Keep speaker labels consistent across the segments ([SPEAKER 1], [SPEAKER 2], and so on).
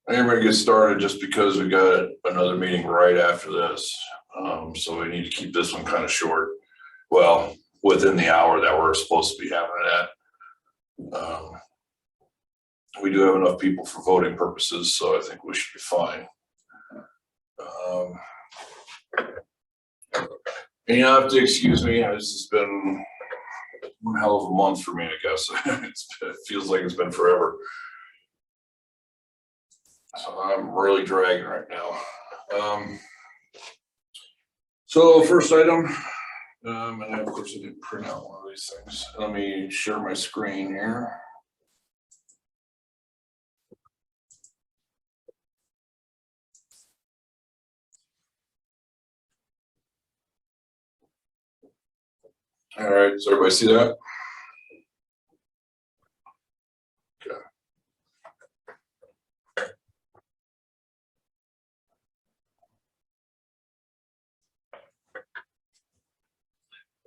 [SPEAKER 1] Everybody get started just because we got another meeting right after this. So we need to keep this one kind of short. Well, within the hour that we're supposed to be having it at. We do have enough people for voting purposes, so I think we should be fine. And you have to excuse me, this has been one hell of a month for me, I guess. It feels like it's been forever. So I'm really dragging right now. So first item, and of course I didn't print out one of these things. Let me share my screen here. All right, does everybody see that? Okay.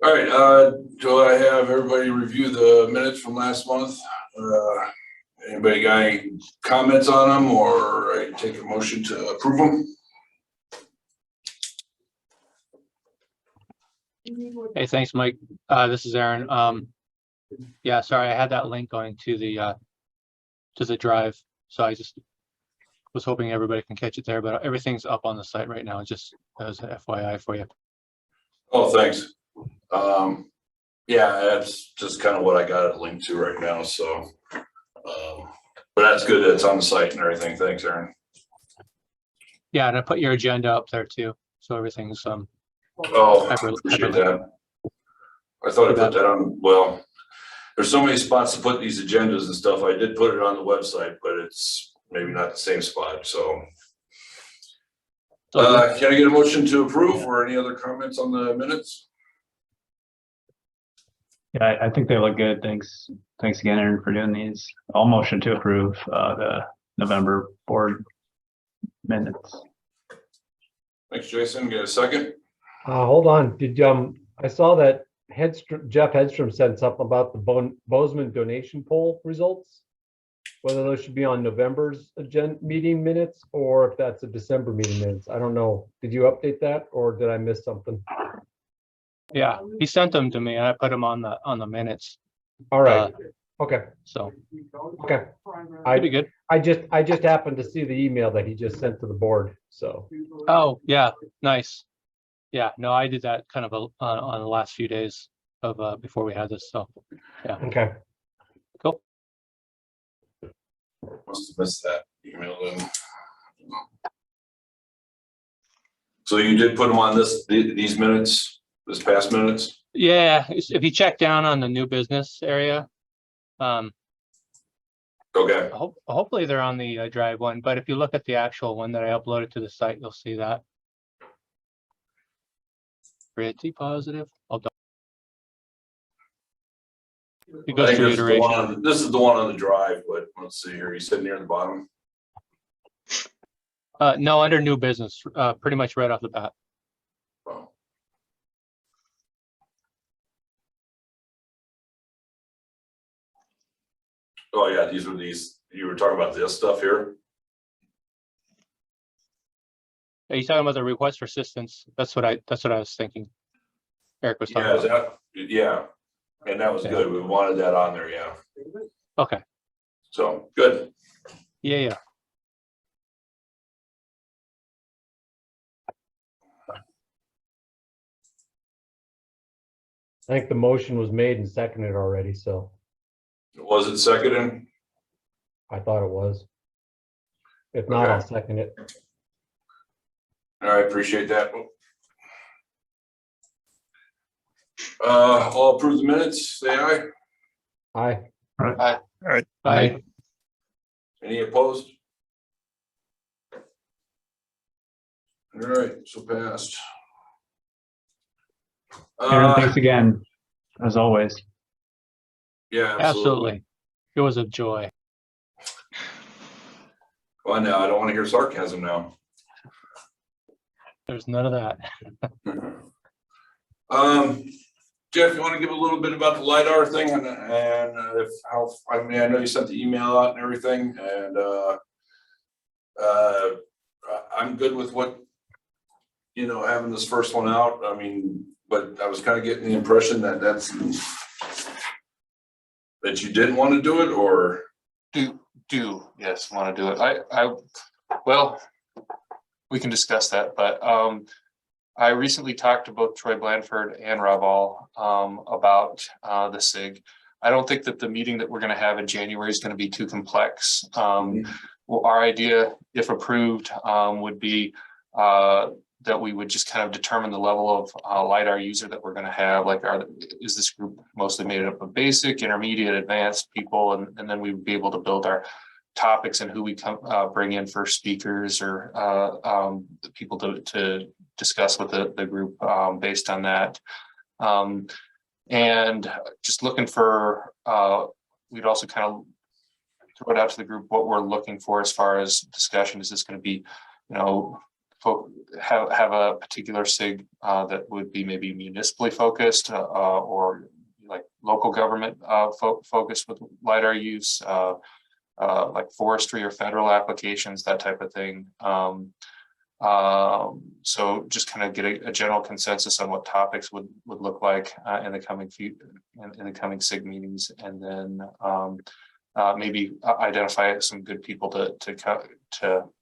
[SPEAKER 1] All right, do I have everybody review the minutes from last month? Anybody got any comments on them, or I take a motion to approve them?
[SPEAKER 2] Hey, thanks, Mike. This is Aaron. Yeah, sorry, I had that link going to the drive, so I just was hoping everybody can catch it there, but everything's up on the site right now, just as a FYI for you.
[SPEAKER 1] Oh, thanks. Yeah, that's just kind of what I got it linked to right now. So, but that's good that it's on the site and everything. Thanks, Aaron.
[SPEAKER 2] Yeah, and I put your agenda up there too, so everything's
[SPEAKER 1] Oh, appreciate that. I thought I put that on. Well, there's so many spots to put these agendas and stuff. I did put it on the website, but it's maybe not the same spot. So, can I get a motion to approve, or any other comments on the minutes?
[SPEAKER 3] Yeah, I think they look good. Thanks again, Aaron, for doing these. I'll motion to approve the November board minutes.
[SPEAKER 1] Thanks, Jason. Get a second?
[SPEAKER 4] Hold on. Did I saw that Jeff Hedstrom said something about the Bozeman donation poll results, whether those should be on November's meeting minutes or if that's a December meeting minutes. I don't know. Did you update that, or did I miss something?
[SPEAKER 2] Yeah, he sent them to me and I put them on the minutes.
[SPEAKER 4] All right. Okay.
[SPEAKER 2] So
[SPEAKER 4] okay.
[SPEAKER 2] Pretty good.
[SPEAKER 4] I just happened to see the email that he just sent to the board. So.
[SPEAKER 2] Oh yeah, nice. Yeah, no, I did that kind of on the last few days of before we had this. So yeah.
[SPEAKER 4] Okay.
[SPEAKER 2] Cool.
[SPEAKER 1] Must have missed that email then. So you did put them on these minutes, this past minutes?
[SPEAKER 2] Yeah, if you check down on the new business area,
[SPEAKER 1] Okay.
[SPEAKER 2] hopefully they're on the drive one, but if you look at the actual one that I uploaded to the site, you'll see that. Pretty positive. It goes through iteration.
[SPEAKER 1] This is the one on the drive, but let's see here. You said near the bottom.
[SPEAKER 2] No, under new business, pretty much right off the bat.
[SPEAKER 1] Oh. Oh yeah, these you were talking about this stuff here.
[SPEAKER 2] Are you talking about the request for assistance? That's what I was thinking. Eric was talking about.
[SPEAKER 1] Yeah, and that was good. We wanted that on there, yeah.
[SPEAKER 2] Okay.
[SPEAKER 1] So good.
[SPEAKER 2] Yeah.
[SPEAKER 4] I think the motion was made and seconded already, so.
[SPEAKER 1] Was it seconded?
[SPEAKER 4] I thought it was. If not,
[SPEAKER 1] Okay.
[SPEAKER 4] I'll second it.
[SPEAKER 1] All right, appreciate that. All approve the minutes, say aye.
[SPEAKER 4] Aye.
[SPEAKER 2] Aye.
[SPEAKER 1] Any opposed? All right, so passed.
[SPEAKER 3] Aaron, thanks again, as always.
[SPEAKER 1] Yeah,
[SPEAKER 2] Absolutely. It was a joy.
[SPEAKER 1] Well, now I don't want to hear sarcasm now.
[SPEAKER 2] There's none of that.
[SPEAKER 1] Jeff, you want to give a little bit about the LiDAR thing and if how, I mean, I know you sent the email out and everything, and I'm good with what, having this first one out. I mean, but I was kind of getting the impression that that you didn't want to do it, or
[SPEAKER 5] Yes, want to do it. Well, we can discuss that, but I recently talked to both Troy Blanford and Rob All about the SIG. I don't think that the meeting that we're going to have in January is going to be too complex. Well, our idea, if approved, would be that we would just kind of determine the level of LiDAR user that we're going to have. Like, is this group mostly made up of basic, intermediate, advanced people, and then we would be able to build our topics and who we bring in for speakers or people to discuss with the group based on that. And just looking for, we'd also kind of throw it out to the group what we're looking for as far as discussion. Is this going to be, have a particular SIG that would be maybe municipally focused or like local government focused with LiDAR use, like forestry or federal applications, that type of thing. So just kind of get a general consensus on what topics would look like in the coming SIG meetings, and then maybe identify some good people to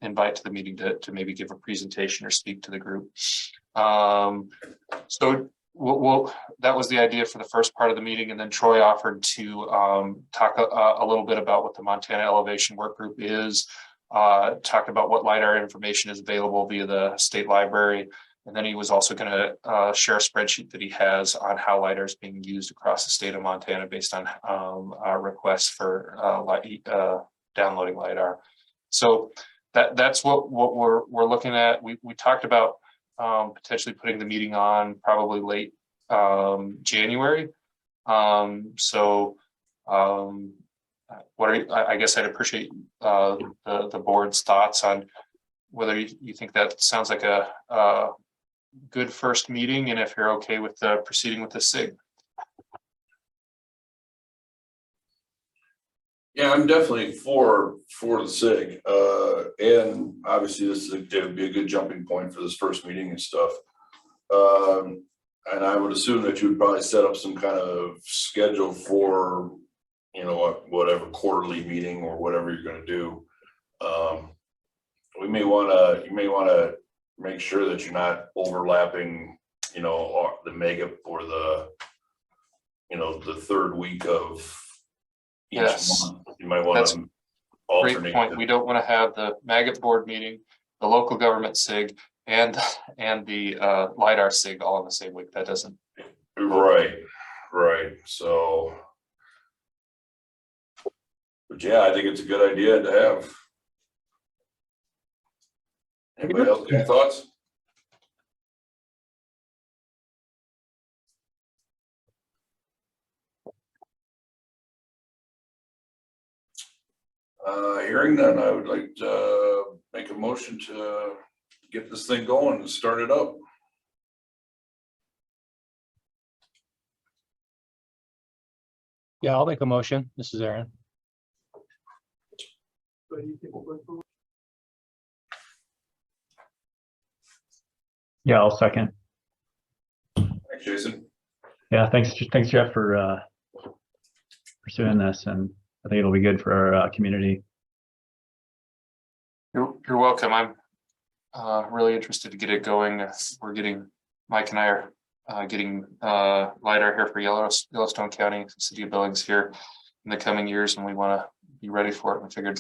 [SPEAKER 5] invite to the meeting to maybe give a presentation or speak to the group. So that was the idea for the first part of the meeting, and then Troy offered to talk a little bit about what the Montana Elevation Work Group is, talk about what LiDAR information is available via the state library, and then he was also going to share a spreadsheet that he has on how LiDAR is being used across the state of Montana based on requests for downloading LiDAR. So that's what we're looking at. We talked about potentially putting the meeting on probably late January. I guess I'd appreciate the board's thoughts on whether you think that sounds like a good first meeting, and if you're okay with proceeding with the SIG.
[SPEAKER 1] yeah, I'm definitely for the SIG. And obviously this would be a good jumping point for this first meeting and stuff. And I would assume that you would probably set up some kind of schedule for, whatever quarterly meeting or whatever you're going to do. You may want to make sure that you're not overlapping, the Magip or the third week of each month. You might want to alternate.
[SPEAKER 5] Great point. We don't want to have the Magip board meeting, the local government SIG, and the LiDAR SIG all in the same week. That doesn't.
[SPEAKER 1] Right. So, but yeah, I think it's a good idea to have. Anybody else got any thoughts? Hearing none, I would like to make a motion to get this thing going and start it up.
[SPEAKER 2] Yeah, I'll make a motion. This is Aaron.
[SPEAKER 3] Yeah, I'll second.
[SPEAKER 1] Thanks, Jason.
[SPEAKER 3] Yeah, thanks Jeff for pursuing this, and I think it'll be good for our community.
[SPEAKER 5] You're welcome. I'm really interested to get it going. Mike and I are getting LiDAR here for Yellowstone County, City of Billings here in the coming years, and we want to be ready for it. We figured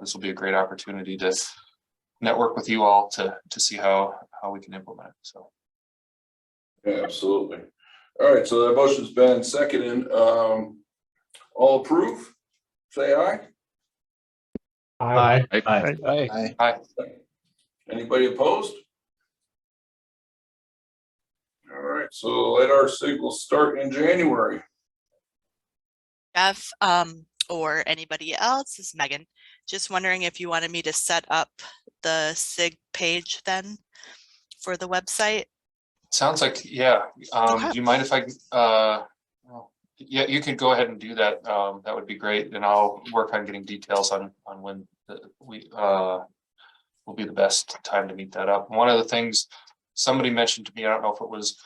[SPEAKER 5] this will be a great opportunity to network with you all to see how we can implement it. So
[SPEAKER 1] Yeah, absolutely. All right, so that motion's been seconded. All approve? Say aye.
[SPEAKER 4] Aye.
[SPEAKER 3] Aye.
[SPEAKER 5] Hi.
[SPEAKER 1] Anybody opposed? All right, so LiDAR SIG will start in January.
[SPEAKER 6] Jeff, or anybody else, this is Megan. Just wondering if you wanted me to set up the SIG page then for the website.
[SPEAKER 5] Sounds like, yeah.
[SPEAKER 6] Okay.
[SPEAKER 5] Do you mind if yeah, you could go ahead and do that. That would be great. And I'll work on getting details on when will be the best time to meet that up. One of the things somebody mentioned to me, I don't know if it was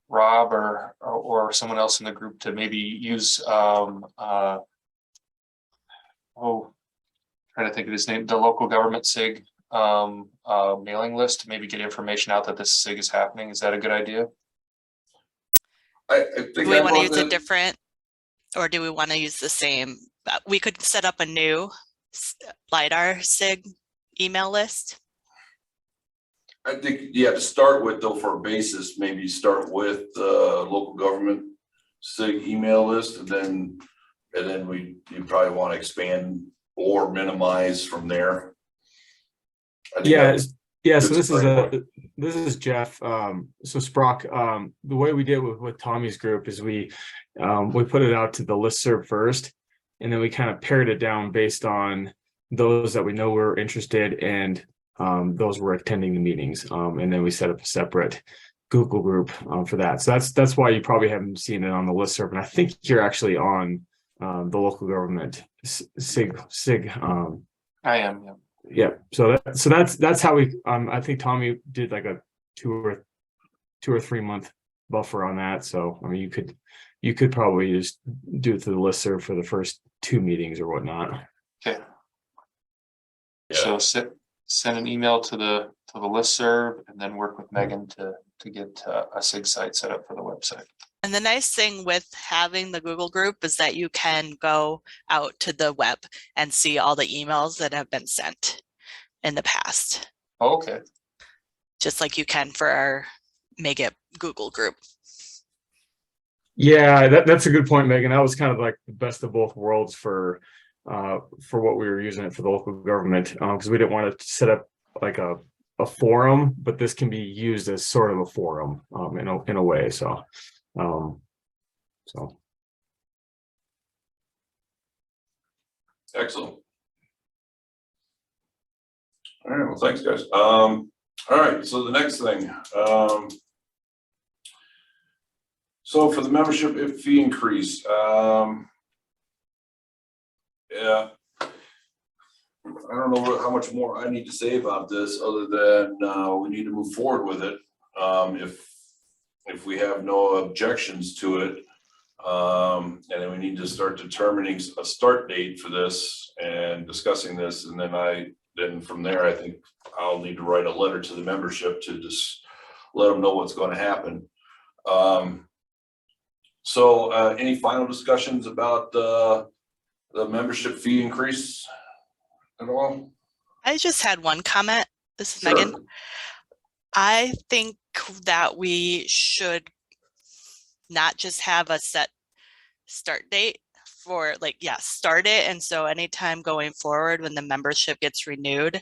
[SPEAKER 5] Rob or someone else in the group, to maybe use trying to think of his name, the local government SIG mailing list to maybe get information out that this SIG is happening. Is that a good idea?
[SPEAKER 1] I think
[SPEAKER 6] Do we
[SPEAKER 1] I
[SPEAKER 6] want to
[SPEAKER 1] brought
[SPEAKER 6] use a
[SPEAKER 1] that-
[SPEAKER 6] different, or do we want to use the same? We could set up a new LiDAR SIG email list.
[SPEAKER 1] I think, yeah, to start with though, for a basis, maybe start with local government SIG email list, and then you probably want to expand or minimize from there. I think
[SPEAKER 7] Yeah,
[SPEAKER 1] that's
[SPEAKER 7] yeah.
[SPEAKER 1] good
[SPEAKER 7] So
[SPEAKER 1] starting
[SPEAKER 7] this is Jeff. So Sprock, the way we did with Tommy's group is we put it out to the listserv first, and then we kind of pared it down based on those that we know were interested and those were attending the meetings. And then we set up a separate Google group for that. So that's why you probably haven't seen it on the listserv. And I think you're actually on the local government SIG.
[SPEAKER 5] I am, yeah.
[SPEAKER 7] Yeah. So that's how we. I think Tommy did like a 2 or 3 month buffer on that. So I mean, you could probably just do it to the listserv for the first 2 meetings or whatnot.
[SPEAKER 5] Okay.
[SPEAKER 1] Yeah.
[SPEAKER 5] So send an email to the listserv and then work with Megan to get a SIG site set up for the website.
[SPEAKER 6] And the nice thing with having the Google group is that you can go out to the web and see all the emails that have been sent in the past,
[SPEAKER 5] Oh, okay.
[SPEAKER 6] just like you can for our Magip Google group.
[SPEAKER 7] Yeah, that's a good point, Megan. That was kind of like the best of both worlds for what we were using it for the local government, because we didn't want to set up like a forum, but this can be used as sort of a forum in a way. So.
[SPEAKER 1] excellent. All right, well, thanks, guys. All right, so the next thing, so for the membership fee increase, yeah, I don't know how much more I need to say about this other than we need to move forward with it. If we have no objections to it, and then we need to start determining a start date for this and discussing this, and then from there, I think I'll need to write a letter to the membership to just let them know what's going to happen. So any final discussions about the membership fee increase at all?
[SPEAKER 6] I just had one comment. This is
[SPEAKER 1] Sure.
[SPEAKER 6] Megan. I think that we should not just have a set start date for start it. And so anytime going forward, when the membership gets renewed,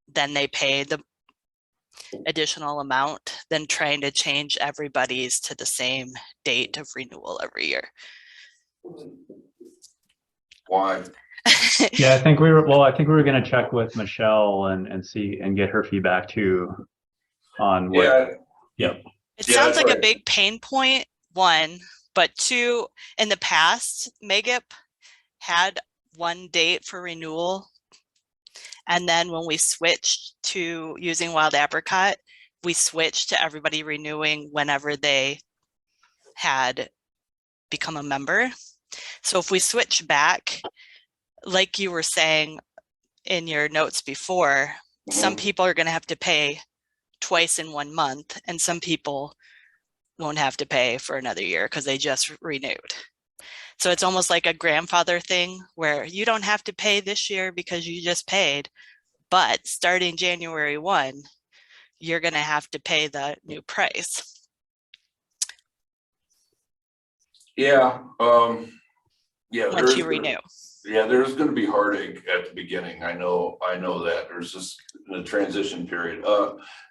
[SPEAKER 6] then they pay the additional amount than trying to change everybody's to the same date of renewal every year.
[SPEAKER 1] Why?
[SPEAKER 3] Yeah, I think we were going to check with Michelle and see and get her feedback too on what.
[SPEAKER 1] Yeah.
[SPEAKER 3] Yep.
[SPEAKER 6] It
[SPEAKER 1] Yeah,
[SPEAKER 6] sounds
[SPEAKER 1] that's
[SPEAKER 6] like a
[SPEAKER 1] right.
[SPEAKER 6] big pain point, one, but two, in the past, Magip had one date for renewal. And then when we switched to using Wild Apricot, we switched to everybody renewing whenever they had become a member. So if we switch back, like you were saying in your notes before, some people are going to have to pay twice in 1 month, and some people won't have to pay for another year because they just renewed. So it's almost like a grandfather thing where you don't have to pay this year because you just paid, but starting January 1, you're going to have to pay the new price.
[SPEAKER 1] Yeah, yeah.
[SPEAKER 6] Once you renew.
[SPEAKER 1] Yeah, there's going to be heartache at the beginning. I know that there's just a transition period.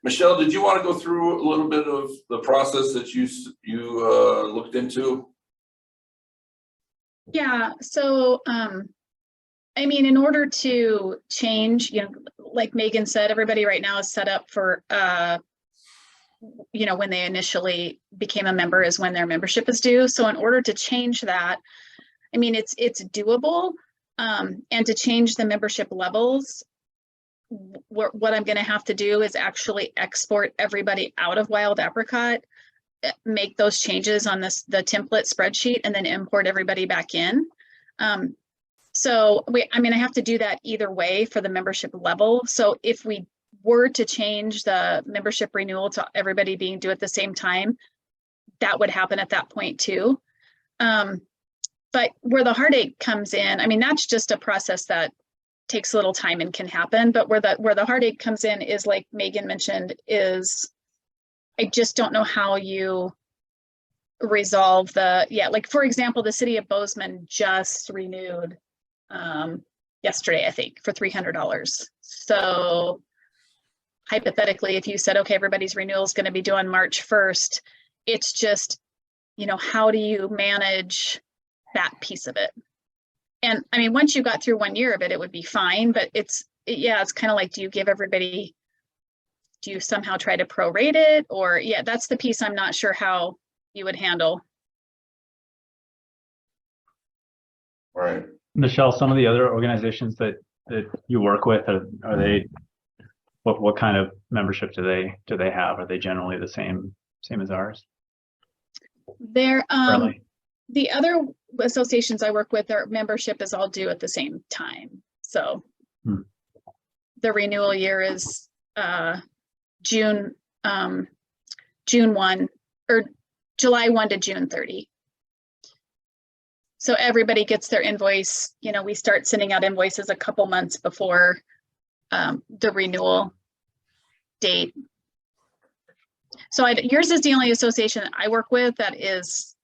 [SPEAKER 1] Michelle, did you want to go through a little bit of the process that you looked into?
[SPEAKER 8] Yeah, so I mean, in order to change, like Megan said, everybody right now is set up for when they initially became a member is when their membership is due. So in order to change that, I mean, it's doable. And to change the membership levels, what I'm gonna have to do is actually export everybody out of Wild Apricot, make those changes on the template spreadsheet, and then import everybody back in. So I mean, I have to do that either way for the membership level. So if we were to change the membership renewal to everybody being due at the same time, that would happen at that point too. But where the heartache comes in, I mean, that's just a process that takes a little time and can happen. But where the heartache comes in is, like Megan mentioned, is I just don't know how you resolve like, for example, the city of Bozeman just renewed yesterday, I think, for $300. So hypothetically, if you said, okay, everybody's renewal is going to be due on March 1st, it's just, how do you manage that piece of it? And I mean, once you got through 1 year of it, it would be fine, but it's kind of like, do you somehow try to prorate it? Or that's the piece I'm not sure how you would handle.
[SPEAKER 1] Right.
[SPEAKER 3] Michelle, some of the other organizations that you work with, are they, what kind of membership do they have? Are they generally the same as ours?
[SPEAKER 8] They're
[SPEAKER 3] Really?
[SPEAKER 8] the other associations I work with, their membership is all due at the same time. So the renewal year is June 1 or July 1 to June 30. So everybody gets their invoice. We start sending out invoices a couple months before the renewal date. So yours is the only association I work with that is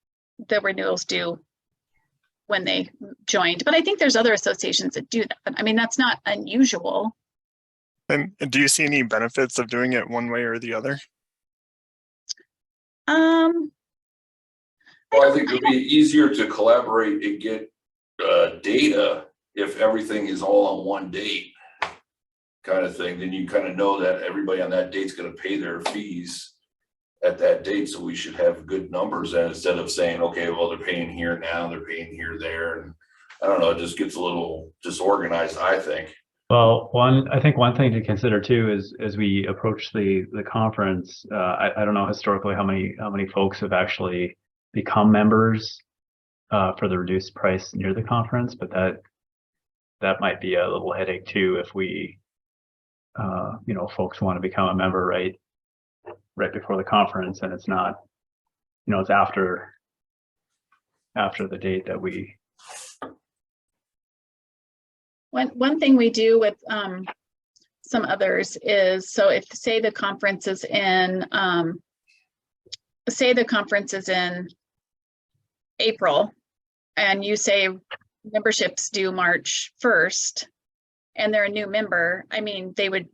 [SPEAKER 8] the renewals due when they joined. But I think there's other associations that do that. I mean, that's not unusual.
[SPEAKER 9] And do you see any benefits of doing it one way or the other?
[SPEAKER 1] Well, I think it'd be easier to collaborate and get data if everything is all on one date kind of thing. Then you kind of know that everybody on that date's going to pay their fees at that date. So we should have good numbers. And instead of saying, okay, well, they're paying here now, they're paying here, there. And I don't know, it just gets a little disorganized, I think.
[SPEAKER 3] Well, I think one thing to consider too is as we approach the conference, I don't know historically how many folks have actually become members for the reduced price near the conference, but that might be a little headache too if we, folks want to become a member right before the conference, and it's not, it's after the date that we.
[SPEAKER 8] One thing we do with some others is, so if say the conference is in April, and you say memberships due March 1st, and they're a new member, I mean, they would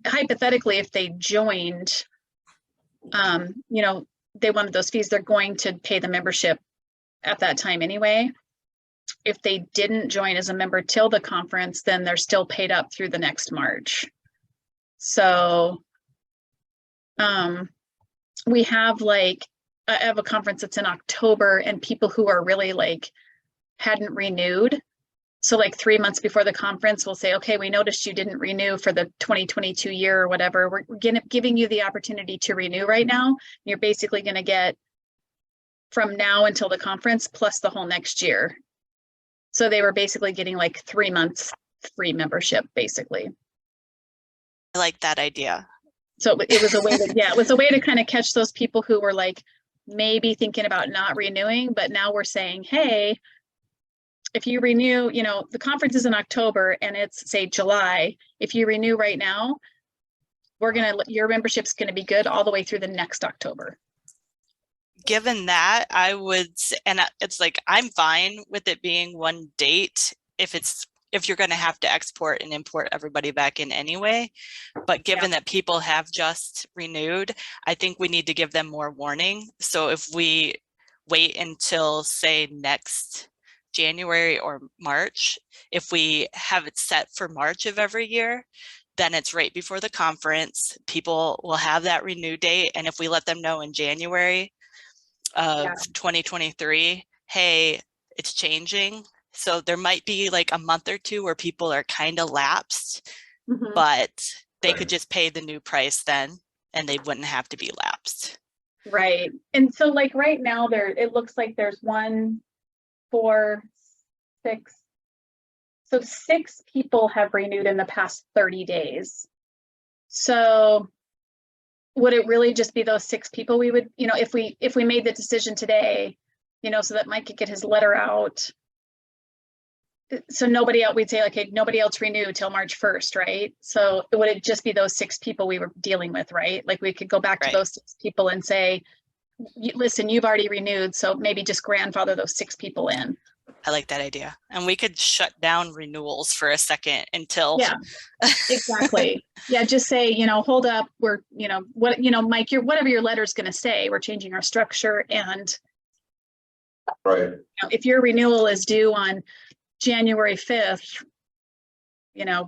[SPEAKER 8] hypothetically, if they joined, they wanted those fees, they're going to pay the membership at that time anyway. If they didn't join as a member till the conference, then they're still paid up through the next March. So we have I have a conference that's in October, and people who are really hadn't renewed. So 3 months before the conference, we'll say, okay, we noticed you didn't renew for the 2022 year or whatever. We're giving you the opportunity to renew right now. You're basically going to get from now until the conference plus the whole next year. So they were basically getting 3 months free membership, basically.
[SPEAKER 6] I like that idea.
[SPEAKER 8] So it was a way to, it was a way to kind of catch those people who were maybe thinking about not renewing, but now we're saying, hey, if you renew, the conference is in October and it's say July, if you renew right now, your membership's going to be good all the way through the next October.
[SPEAKER 6] Given that, I would, and it's I'm fine with it being one date if you're going to have to export and import everybody back in anyway. But given that people have just renewed, I think we need to give them more warning. So if we wait until say next January or March, if we have it set for March of every year, then it's right before the conference. People will have that renew date. And if we let them know in January of 2023, hey, it's changing. So there might be a month or two where people are kind of lapsed.
[SPEAKER 8] Mhm.
[SPEAKER 6] but they could just pay the new price then and they wouldn't have to be lapsed.
[SPEAKER 8] Right. And so like right now there, it looks like there's 1, 4, 6. So 6 people have renewed in the past 30 days. So would it really just be those 6 people we would, if we made the decision today, so that Mike could get his letter out. So nobody else, we'd say, okay, nobody else renew till March 1st, right? So would it just be those 6 people we were dealing with, right? Like we could go back to
[SPEAKER 6] Right.
[SPEAKER 8] those 6 people and say, listen, you've already renewed, so maybe just grandfather those 6 people in.
[SPEAKER 6] I like that idea. And we could shut down renewals for a second until.
[SPEAKER 8] Yeah, exactly. Yeah, just say, hold up, we're, Mike, whatever your letter's gonna say, we're changing our structure, and
[SPEAKER 1] Right,
[SPEAKER 8] if your renewal is due on January 5th,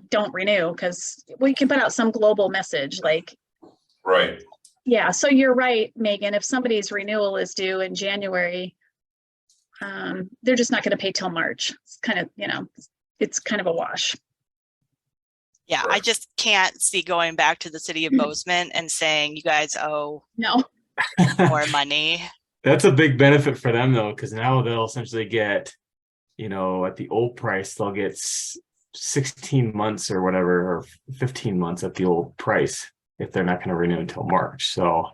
[SPEAKER 8] don't renew, because we can put out some global message like,
[SPEAKER 1] right.
[SPEAKER 8] yeah, so you're right, Megan, if somebody's renewal is due in January, they're just not going to pay till March. It's kind of, it's kind of a wash.
[SPEAKER 6] Yeah, I just can't see going back to the city of Bozeman and saying, you guys owe
[SPEAKER 8] No,
[SPEAKER 6] more money.
[SPEAKER 7] That's a big benefit for them though, because now they'll essentially get, at the old price, they'll get 16 months or whatever, or 15 months at the old price if they're not going to renew until March. So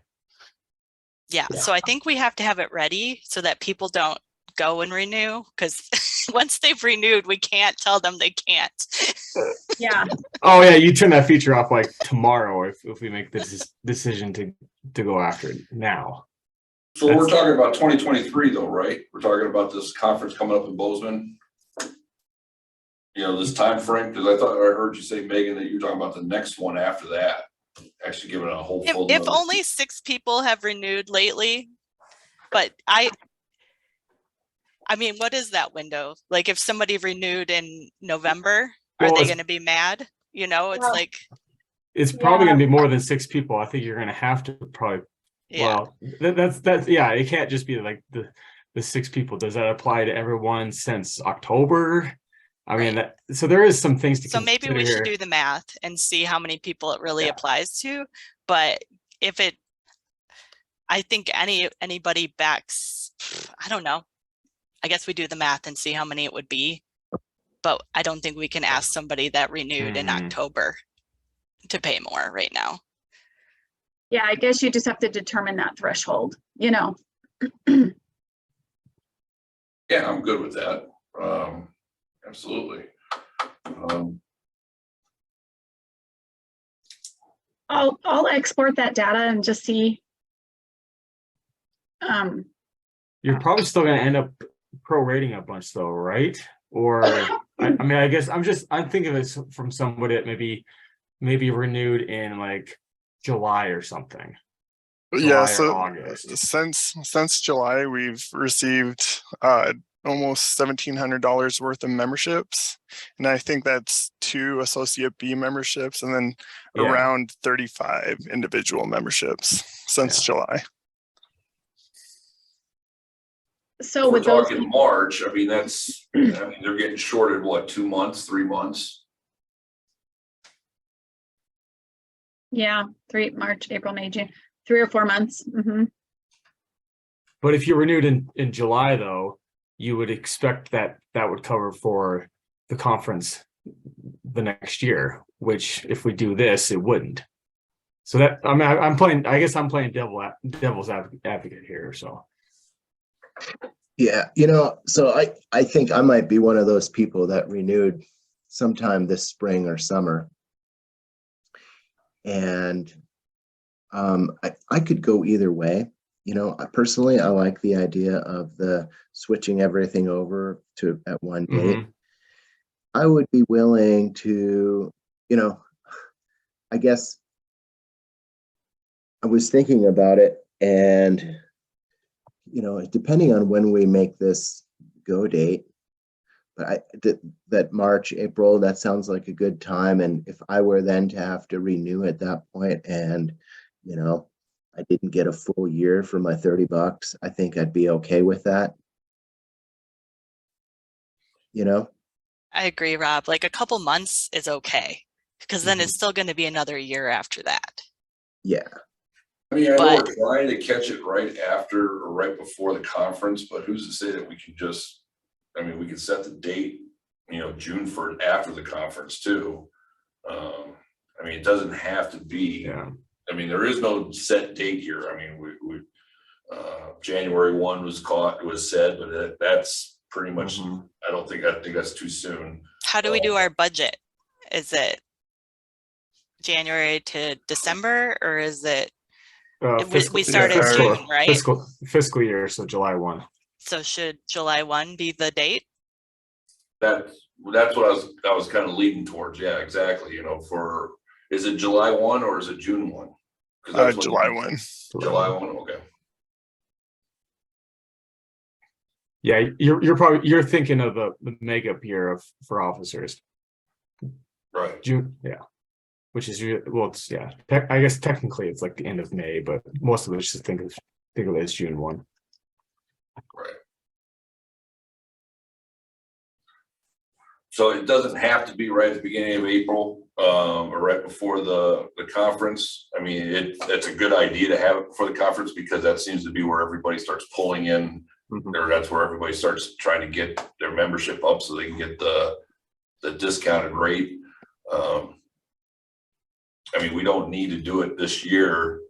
[SPEAKER 6] Yeah, so I think we have to have it ready so that people don't go and renew, because once they've renewed, we can't tell them they can't.
[SPEAKER 8] yeah,
[SPEAKER 7] oh yeah, you turn that feature off like tomorrow if we make this decision to go after it now.
[SPEAKER 1] So we're talking about 2023 though, right? We're talking about this conference coming up in Bozeman. This time frame, because I thought I heard you say, Megan, that you're talking about the next one after that. Actually giving it a whole full.
[SPEAKER 6] If only 6 people have renewed lately, but I mean, what is that window? Like if somebody renewed in November, are
[SPEAKER 7] Well,
[SPEAKER 6] they
[SPEAKER 7] it's-
[SPEAKER 6] going to be mad? It's
[SPEAKER 8] Well,
[SPEAKER 6] like,
[SPEAKER 7] It's probably going to be more than 6 people. I think you're going to have to probably.
[SPEAKER 6] yeah.
[SPEAKER 7] Well, that's yeah. It can't just be like the 6 people. Does that apply to everyone since October? I mean, so there is some things to
[SPEAKER 6] So maybe we
[SPEAKER 7] consider
[SPEAKER 6] should
[SPEAKER 7] here.
[SPEAKER 6] do the math and see how many people it really applies to. But if I think anybody backs, I don't know. I guess we do the math and see how many it would be. But I don't think we can ask somebody that renewed in October to pay more right now.
[SPEAKER 8] yeah, I guess you just have to determine that threshold,
[SPEAKER 1] Yeah, I'm good with that. Absolutely.
[SPEAKER 8] I'll export that data and just see.
[SPEAKER 7] You're probably still going to end up prorating a bunch though, right? Or I mean, I guess I'm thinking of it from somebody that maybe renewed in like July or something.
[SPEAKER 9] Yeah,
[SPEAKER 7] July or
[SPEAKER 9] so
[SPEAKER 7] August.
[SPEAKER 9] since July, we've received almost $1,700 worth of memberships, and I think that's 2 Associate B memberships, and then
[SPEAKER 7] Yeah.
[SPEAKER 9] around 35 individual memberships since July.
[SPEAKER 8] So
[SPEAKER 1] If we're
[SPEAKER 8] with those,
[SPEAKER 1] talking March, I mean, they're getting shorted, what, 2 months, 3 months?
[SPEAKER 8] yeah, March, April, May, June, 3 or 4 months.
[SPEAKER 7] But if you renewed in July, though, you would expect that would cover for the conference the next year, which if we do this, it wouldn't. So that, I mean, I guess I'm playing devil's advocate here, so.
[SPEAKER 10] Yeah, so I think I might be one of those people that renewed sometime this spring or summer. And I could go either way. Personally, I like the idea of the switching everything over to at one date. I would be willing to, I guess I was thinking about it, and depending on when we make this go date, but that March, April, that sounds like a good time. And if I were then to have to renew at that point, and I didn't get a full year for my $30, I think I'd be okay with that.
[SPEAKER 6] I agree, Rob. Like a couple months is okay. Because then it's still going to be another year after that.
[SPEAKER 10] Yeah,
[SPEAKER 1] I mean, I know
[SPEAKER 6] But-
[SPEAKER 1] we're trying to catch it right after or right before the conference, but who's to say that we can just, I mean, we can set the date, you know, June for after the conference too. I mean, it doesn't have to be,
[SPEAKER 7] Yeah.
[SPEAKER 1] I mean, there is no set date here. I mean, we January 1 was said, but that's pretty much,
[SPEAKER 7] Mhm.
[SPEAKER 1] I think that's too soon.
[SPEAKER 6] How do we do our budget? Is it January to December, or is it, we start in June, right?
[SPEAKER 7] Fiscal year, so July 1.
[SPEAKER 6] So should July 1 be the date?
[SPEAKER 1] That's what I was kind of leading towards. Yeah, exactly. You know, is it July 1 or is it June 1? 'Cause that's when-
[SPEAKER 9] July 1.
[SPEAKER 1] July 1, okay.
[SPEAKER 7] Yeah, you're thinking of the Magip year for officers.
[SPEAKER 1] Right.
[SPEAKER 7] June, yeah. Which is, well, it's, yeah, I guess technically it's like the end of May, but most of us just think of it as June 1.
[SPEAKER 1] Right. So it doesn't have to be right at the beginning of April, or right before the conference. I mean, it's a good idea to have it before the conference because that seems to be where everybody starts pulling in, or that's where everybody starts trying to get their membership up so they can get the discounted rate. I mean, we don't need to do it this year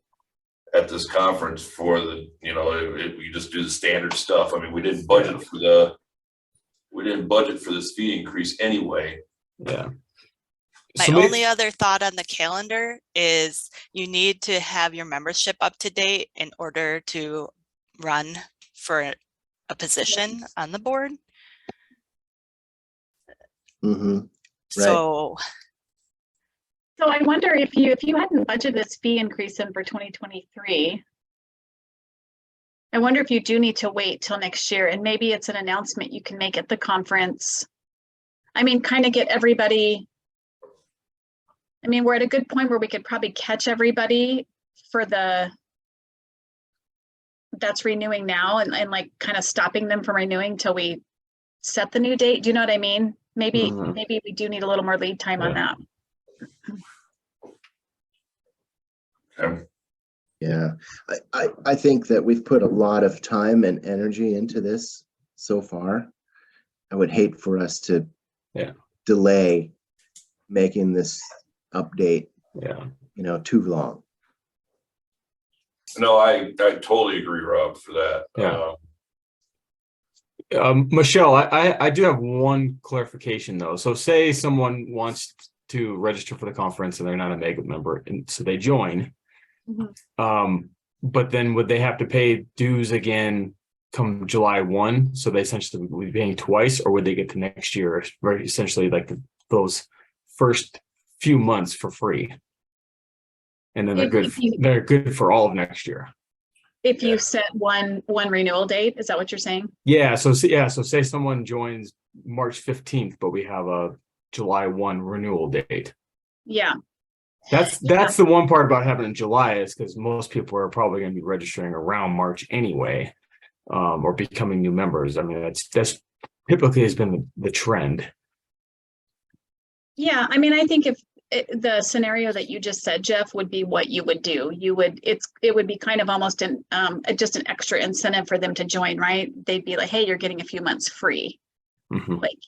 [SPEAKER 1] at this conference for the, you know, we just do the standard stuff. I mean, we didn't budget for this fee increase anyway.
[SPEAKER 7] Yeah.
[SPEAKER 6] My only other thought on the calendar is you need to have your membership up to date in order to run for a position on the board.
[SPEAKER 10] mm-hmm.
[SPEAKER 8] So I wonder if you hadn't budgeted this fee increase in for 2023, I wonder if you do need to wait till next year, and maybe it's an announcement you can make at the conference. I mean, kind of get everybody. I mean, we're at a good point where we could probably catch everybody for that's renewing now and like kind of stopping them from renewing till we set the new date. Do you know what I mean? Maybe we do need a little more lead time on that.
[SPEAKER 10] Yeah, I think that we've put a lot of time and energy into this so far. I would hate for us to delay making this update, you know, too long.
[SPEAKER 1] No, I totally agree, Rob, for that.
[SPEAKER 7] Yeah. Michelle, I do have one clarification though. So say someone wants to register for the conference and they're not a Magip member, and so they join. But then would they have to pay dues again come July 1? So they essentially would be paying twice, or would they get to next year, or essentially like those first few months for free? And then they're good for all of next year.
[SPEAKER 8] If you set one renewal date, is that what you're saying?
[SPEAKER 7] Yeah. So say someone joins March 15th, but we have a July 1 renewal date.
[SPEAKER 8] Yeah.
[SPEAKER 7] That's the one part about having in July is because most people are probably going to be registering around March anyway, or becoming new members. I mean, that's typically has been the trend.
[SPEAKER 8] Yeah, I mean, I think if the scenario that you just said, Jeff, would be what you would do. It would be kind of almost just an extra incentive for them to join, right? They'd be like, hey, you're getting a few months free. Like,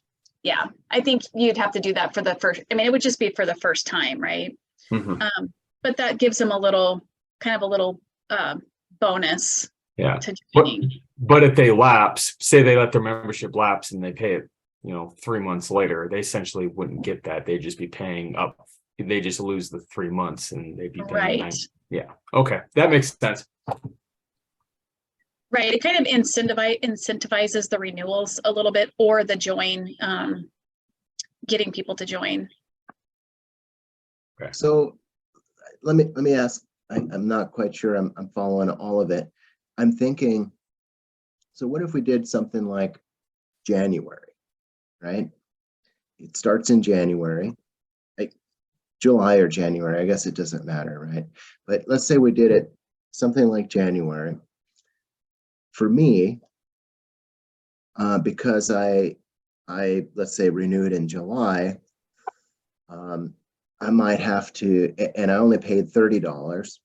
[SPEAKER 8] yeah, I think you'd have to do that for the first. I mean, it would just be for the first time, right? But that gives them a little bonus.
[SPEAKER 7] Yeah.
[SPEAKER 8] To joining.
[SPEAKER 7] But if they lapse, say they let their membership lapse and they pay it, 3 months later, they essentially wouldn't get that. They'd just be paying up. They just lose the 3 months and they'd be paying.
[SPEAKER 8] Right.
[SPEAKER 7] Yeah. Okay. That makes sense.
[SPEAKER 8] Right. It kind of incentivizes the renewals a little bit, or the join, getting people to join.
[SPEAKER 7] Okay.
[SPEAKER 10] So let me ask, I'm not quite sure I'm following all of it. I'm thinking, so what if we did something like January, right? It starts in January, like July or January, I guess it doesn't matter, right? But let's say we did it something like January. For me, because I let's say renewed in July, I might have to, and I only paid $30,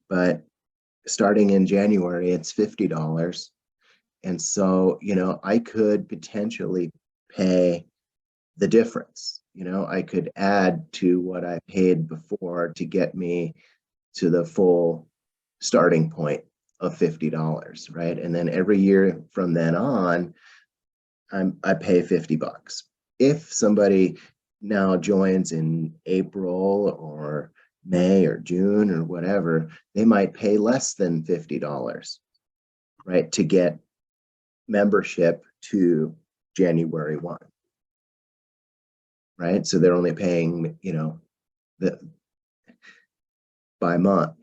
[SPEAKER 10] but starting in January, it's $50. And so, I could potentially pay the difference. I could add to what I paid before to get me to the full starting point of $50, right? And then every year from then on, I pay $50. If somebody now joins in April or May or June or whatever, they might pay less than $50, right, to get membership to January 1. Right? So they're only paying, the by month,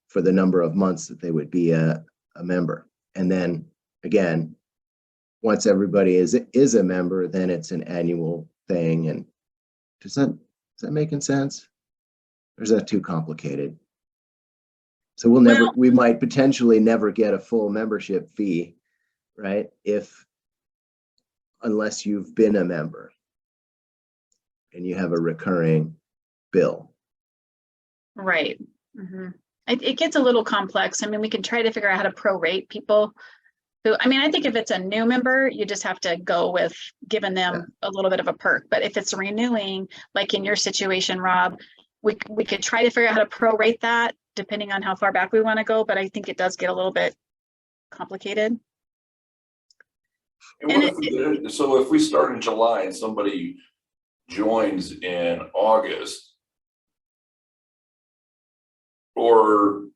[SPEAKER 10] for the number of months that they would be a member. And then again, once everybody is a member, then it's an annual thing. And is that making sense? Or is that too complicated? So we might potentially never get a full membership fee, right? Unless you've been a member and you have a recurring bill.
[SPEAKER 8] Right. It gets a little complex. I mean, we can try to figure out how to prorate people who, I think if it's a new member, you just have to go with giving them a little bit of a perk. But if it's renewing, like in your situation, Rob, we could try to figure out how to prorate that depending on how far back we want to go. But I think it does get a little bit complicated.
[SPEAKER 1] So if we start in July and somebody joins in August, or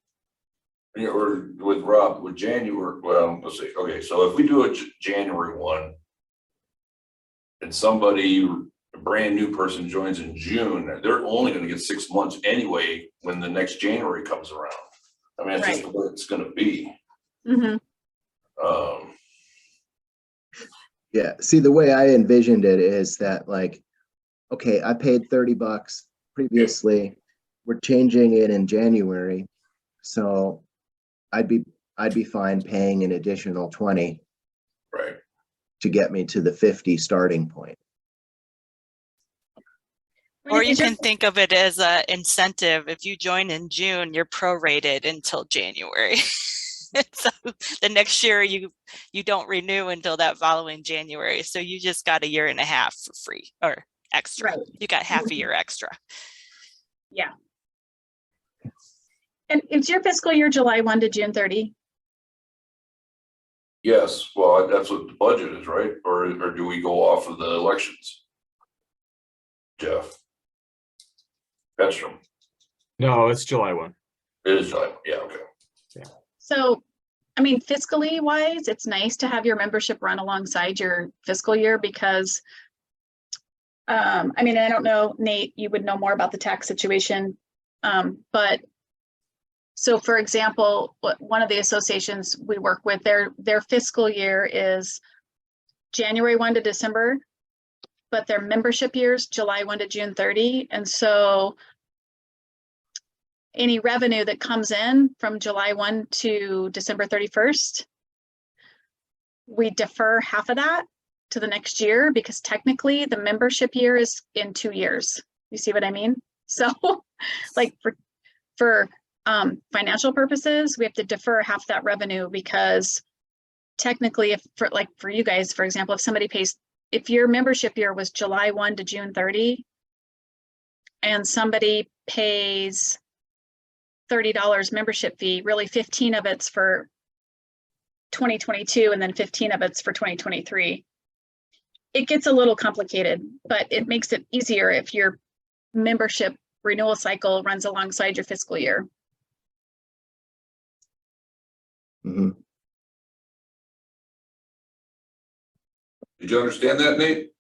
[SPEAKER 1] with Rob, with January, well, let's see, okay, so if we do a January 1 and a brand new person joins in June, they're only going to get 6 months anyway when the next January comes around. It's just the way it's going to be.
[SPEAKER 10] Yeah, see, the way I envisioned it is that, like, okay, I paid $30 previously. We're changing it in January, so I'd be fine paying an additional 20,
[SPEAKER 1] right,
[SPEAKER 10] to get me to the 50 starting point.
[SPEAKER 6] Or you can think of it as an incentive. If you join in June, you're prorated until January. So the next year you don't renew until that following January. So you just got a year and a half for free or extra. Right. You got half a year extra.
[SPEAKER 8] Yeah. And is your fiscal year July 1 to June 30?
[SPEAKER 1] Yes, well, that's what the budget is, right? Or do we go off of the elections? Jeff Bedstrom.
[SPEAKER 7] No, it's July 1.
[SPEAKER 1] It is July 1. Yeah, okay.
[SPEAKER 8] So, fiscally wise, it's nice to have your membership run alongside your fiscal year because, I don't know, Nate, you would know more about the tax situation. But so for example, one of the associations we work with, their fiscal year is January 1 to December, but their membership years, July 1 to June 30. And so any revenue that comes in from July 1 to December 31st, we defer half of that to the next year because technically the membership year is in 2 years. You see what I mean? So like for financial purposes, we have to defer half that revenue because technically for you guys, for example, if your membership year was July 1 to June 30 and somebody pays $30 membership fee, really 15 of it's for 2022 and then 15 of it's for 2023. It gets a little complicated, but it makes it easier if your membership renewal cycle runs alongside your fiscal year.
[SPEAKER 10] Mm-hmm.
[SPEAKER 1] Did you understand that, Nate?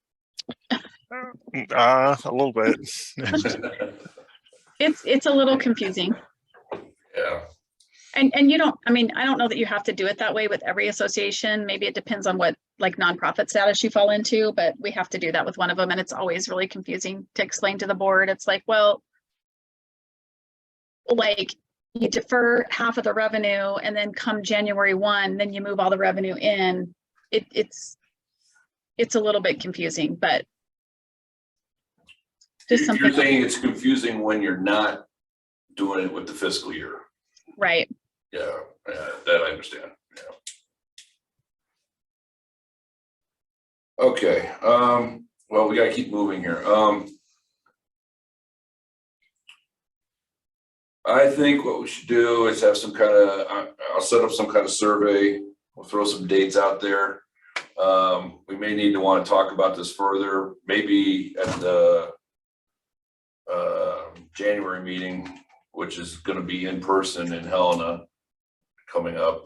[SPEAKER 9] A little bit.
[SPEAKER 8] It's a little confusing.
[SPEAKER 1] Yeah.
[SPEAKER 8] And you don't, I don't know that you have to do it that way with every association. Maybe it depends on what like nonprofit status you fall into, but we have to do that with one of them. And it's always really confusing to explain to the board. It's like, well, like you defer half of the revenue and then come January 1, then you move all the revenue in. It's a little bit confusing, but Just
[SPEAKER 1] You're
[SPEAKER 8] something,
[SPEAKER 1] saying it's confusing when you're not doing it with the fiscal year.
[SPEAKER 8] right?
[SPEAKER 1] Yeah, that I understand. Yeah. Okay, well, we gotta keep moving here. I think what we should do is have some kind of, I'll set up some kind of survey. We'll throw some dates out there. We may need to want to talk about this further, maybe at the January meeting, which is going to be in person in Helena coming up.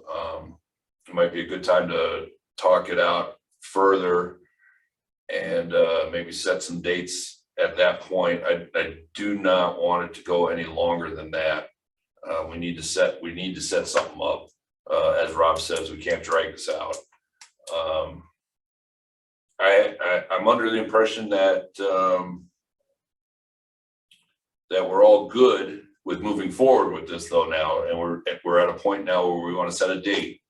[SPEAKER 1] It might be a good time to talk it out further and maybe set some dates at that point. I do not want it to go any longer than that. We need to set something up. As Rob says, we can't drag this out. I'm under the impression that that we're all good with moving forward with this though now, and we're at a point now where we want to set a date.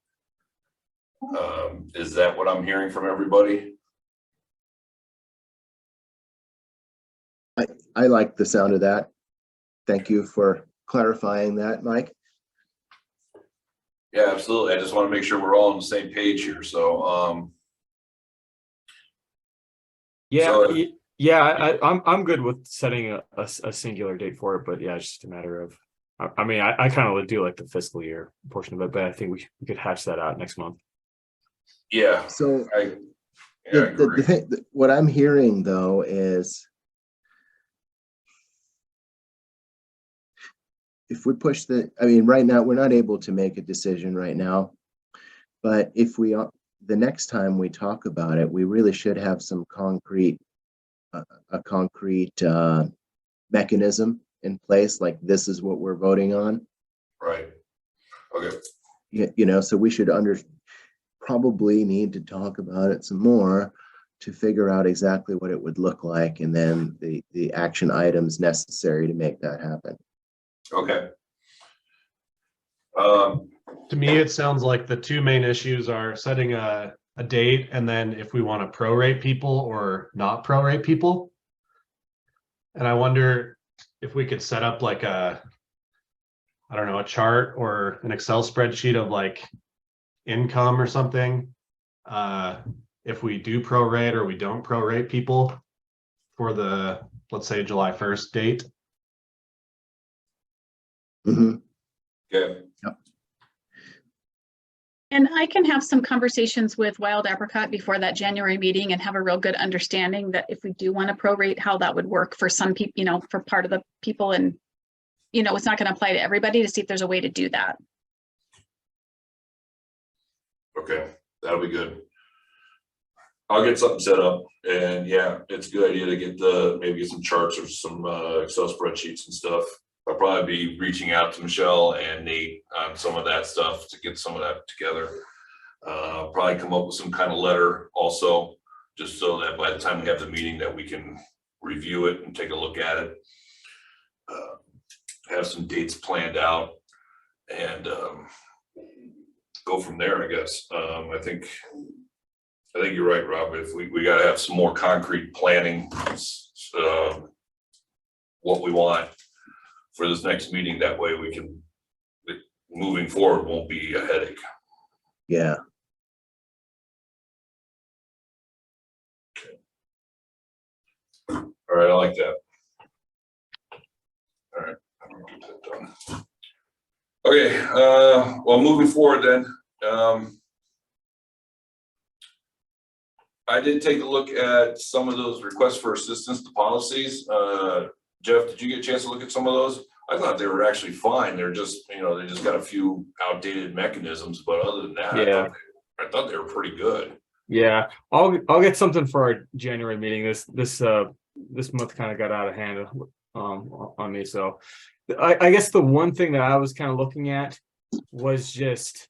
[SPEAKER 1] Is that what I'm hearing from everybody?
[SPEAKER 10] I like the sound of that. Thank you for clarifying that, Mike.
[SPEAKER 1] Yeah, absolutely. I just want to make sure we're all on the same page here. So,
[SPEAKER 7] Yeah,
[SPEAKER 1] So-
[SPEAKER 7] I'm good with setting a singular date for it, but yeah, it's just a matter of, I mean, I kind of do like the fiscal year portion of it, but I think we could hatch that out next month.
[SPEAKER 1] yeah,
[SPEAKER 10] So
[SPEAKER 1] I
[SPEAKER 10] the
[SPEAKER 1] agree.
[SPEAKER 10] thing, what I'm hearing though is if we push I mean, right now, we're not able to make a decision right now, but if we are, the next time we talk about it, we really should have some concrete, a concrete mechanism in place, like this is what we're voting on.
[SPEAKER 1] Right. Okay.
[SPEAKER 10] You know, so we should probably need to talk about it some more to figure out exactly what it would look like, and then the action items necessary to make that happen.
[SPEAKER 1] Okay.
[SPEAKER 11] To me, it sounds like the two main issues are setting a date, and then if we want to prorate people or not prorate people. And I wonder if we could set up like I don't know, a chart or an Excel spreadsheet of like income or something. If we do prorate or we don't prorate people for the, let's say, July 1st date.
[SPEAKER 10] Mm-hmm.
[SPEAKER 1] Okay.
[SPEAKER 8] And I can have some conversations with Wild Apricot before that January meeting and have a real good understanding that if we do want to prorate, how that would work for some people, you know, for part of the people, and, you know, it's not going to apply to everybody, to see if there's a way to do that.
[SPEAKER 1] Okay, that'll be good. I'll get something set up, and yeah, it's a good idea to get maybe get some charts or some Excel spreadsheets and stuff. I'll probably be reaching out to Michelle and Nate on some of that stuff to get some of that together. Probably come up with some kind of letter also, just so that by the time we have the meeting that we can review it and take a look at it. Have some dates planned out and go from there, I guess. I think you're right, Rob. If we got to have some more concrete planning, what we want for this next meeting. That way we can, moving forward, won't be a headache.
[SPEAKER 10] Yeah.
[SPEAKER 1] All right, I like that. All right. Get that done. Okay, well, moving forward then, I did take a look at some of those requests for assistance to policies. Jeff, did you get a chance to look at some of those? I thought they were actually fine. They're just, you know, they just got a few outdated mechanisms, but other than that,
[SPEAKER 7] Yeah.
[SPEAKER 1] I thought they were pretty good.
[SPEAKER 7] Yeah, I'll get something for our January meeting. This month kind of got out of hand on me. So I guess the one thing that I was kind of looking at was just,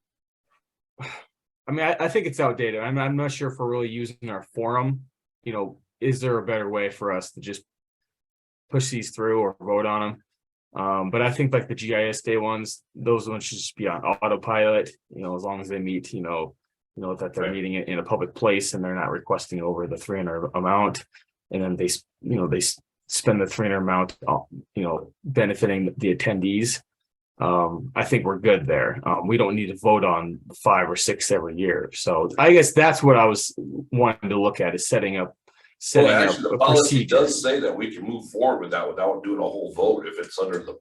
[SPEAKER 7] I mean, I think it's outdated. I'm not sure if we're really using our forum. You know, is there a better way for us to just push these through or vote on them? But I think like the GIS day ones, those ones should just be on autopilot, you know, as long as they meet, you know, that they're
[SPEAKER 1] Right.
[SPEAKER 7] meeting it in a public place and they're not requesting over the 300 amount. And then they spend the 300 amount, benefiting the attendees. I think we're good there. We don't need to vote on 5 or 6 every year. So I guess that's what I was wanting to look at, is setting up
[SPEAKER 1] Well, actually,
[SPEAKER 7] a
[SPEAKER 1] the policy
[SPEAKER 7] procedure.
[SPEAKER 1] does say that we can move forward with that without doing a whole vote if it's under the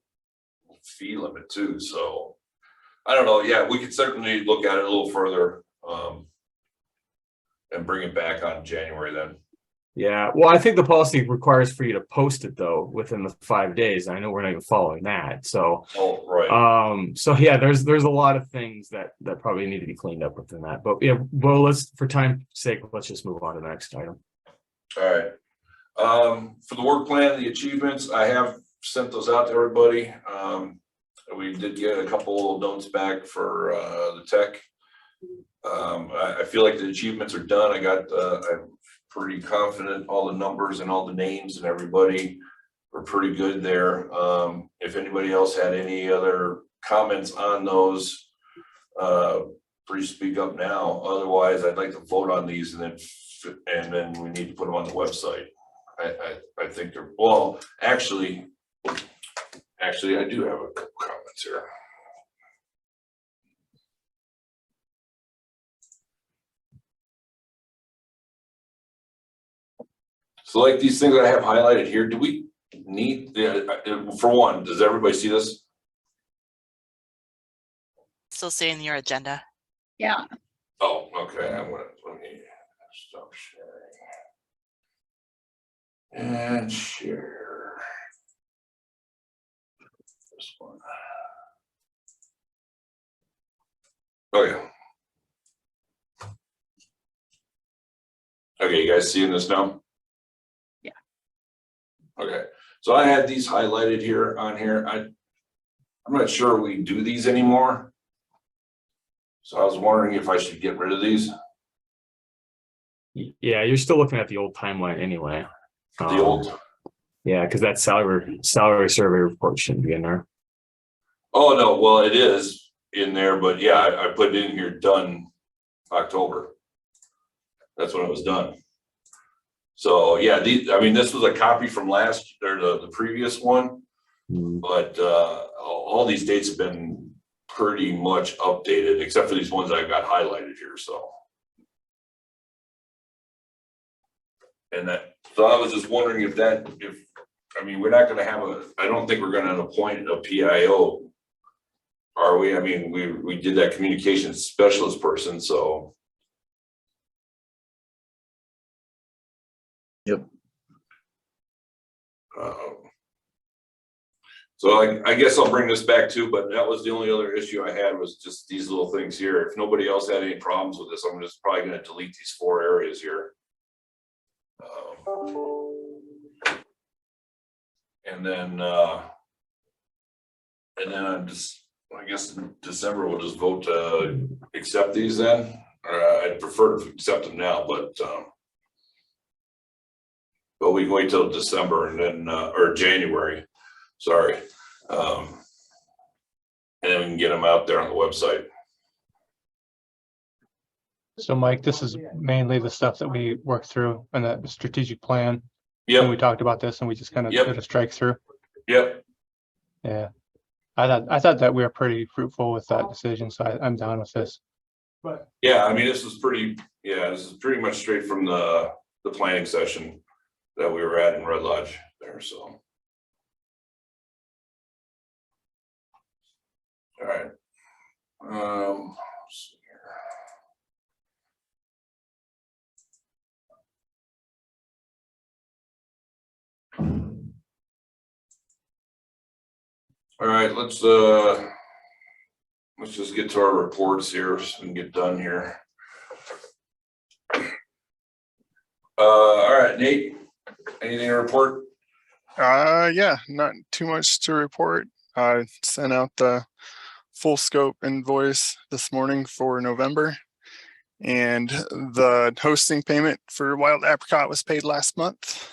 [SPEAKER 1] fee limit too, so. I don't know, yeah, we could certainly look at it a little further, and bring it back on January then.
[SPEAKER 7] Yeah, well, I think the policy requires for you to post it though within the 5 days. I know we're not even following that, so.
[SPEAKER 1] Oh, right.
[SPEAKER 7] So yeah, there's a lot of things that probably need to be cleaned up within that. But yeah, well, let's, for time's sake, let's just move on to the next item.
[SPEAKER 1] All right. For the work plan, the achievements, I have sent those out to everybody. We did get a couple of notes back for the tech. I feel like the achievements are done. I'm pretty confident all the numbers and all the names and everybody were pretty good there. If anybody else had any other comments on those, please speak up now. Otherwise, I'd like to vote on these and then we need to put them on the website. I think they're, well, actually, I do have a couple comments here. So like these things that I have highlighted here, do we need, for one, does everybody see this?
[SPEAKER 6] Still seeing your agenda.
[SPEAKER 8] Yeah.
[SPEAKER 1] Oh, okay, let me stop sharing. And share. This one. Okay. Okay, you guys seeing this now?
[SPEAKER 8] Yeah.
[SPEAKER 1] Okay, so I had these highlighted here on here. I'm not sure we do these anymore. So I was wondering if I should get rid of these.
[SPEAKER 7] Yeah, you're still looking at the old timeline anyway.
[SPEAKER 1] The old.
[SPEAKER 7] Yeah, because that salary survey report shouldn't be in there.
[SPEAKER 1] Oh, no, well, it is in there, but yeah, I put it in here, done October. That's when it was done. So yeah, this was a copy from last, or the previous one, but all these dates have been pretty much updated, except for these ones I got highlighted here, so. And so I was just wondering if we're not gonna have I don't think we're gonna appoint a PIO. Are we? I mean, we did that communications specialist person, so.
[SPEAKER 10] Yep.
[SPEAKER 1] So I guess I'll bring this back too, but that was the only other issue I had, was just these little things here. If nobody else had any problems with this, I'm just probably gonna delete these 4 areas here. And then I guess in December we'll just vote to accept these then. I'd prefer to accept them now, but we can wait till December and then or January, sorry. And then we can get them out there on the website.
[SPEAKER 2] So Mike, this is mainly the stuff that we worked through and the strategic plan.
[SPEAKER 1] Yep.
[SPEAKER 2] And we talked about this and we just kind of did a strike through.
[SPEAKER 1] Yep.
[SPEAKER 2] Yeah. I thought that we were pretty fruitful with that decision, so I'm down with this.
[SPEAKER 1] Yeah, I mean, this is pretty much straight from the planning session that we were at in Red Lodge there, so. All right. Let's see here. All right, let's just get to our reports here so we can get done here. All right, Nate, anything to report?
[SPEAKER 9] Yeah, not too much to report. I sent out the full scope invoice this morning for November, and the hosting payment for Wild Apricot was paid last month.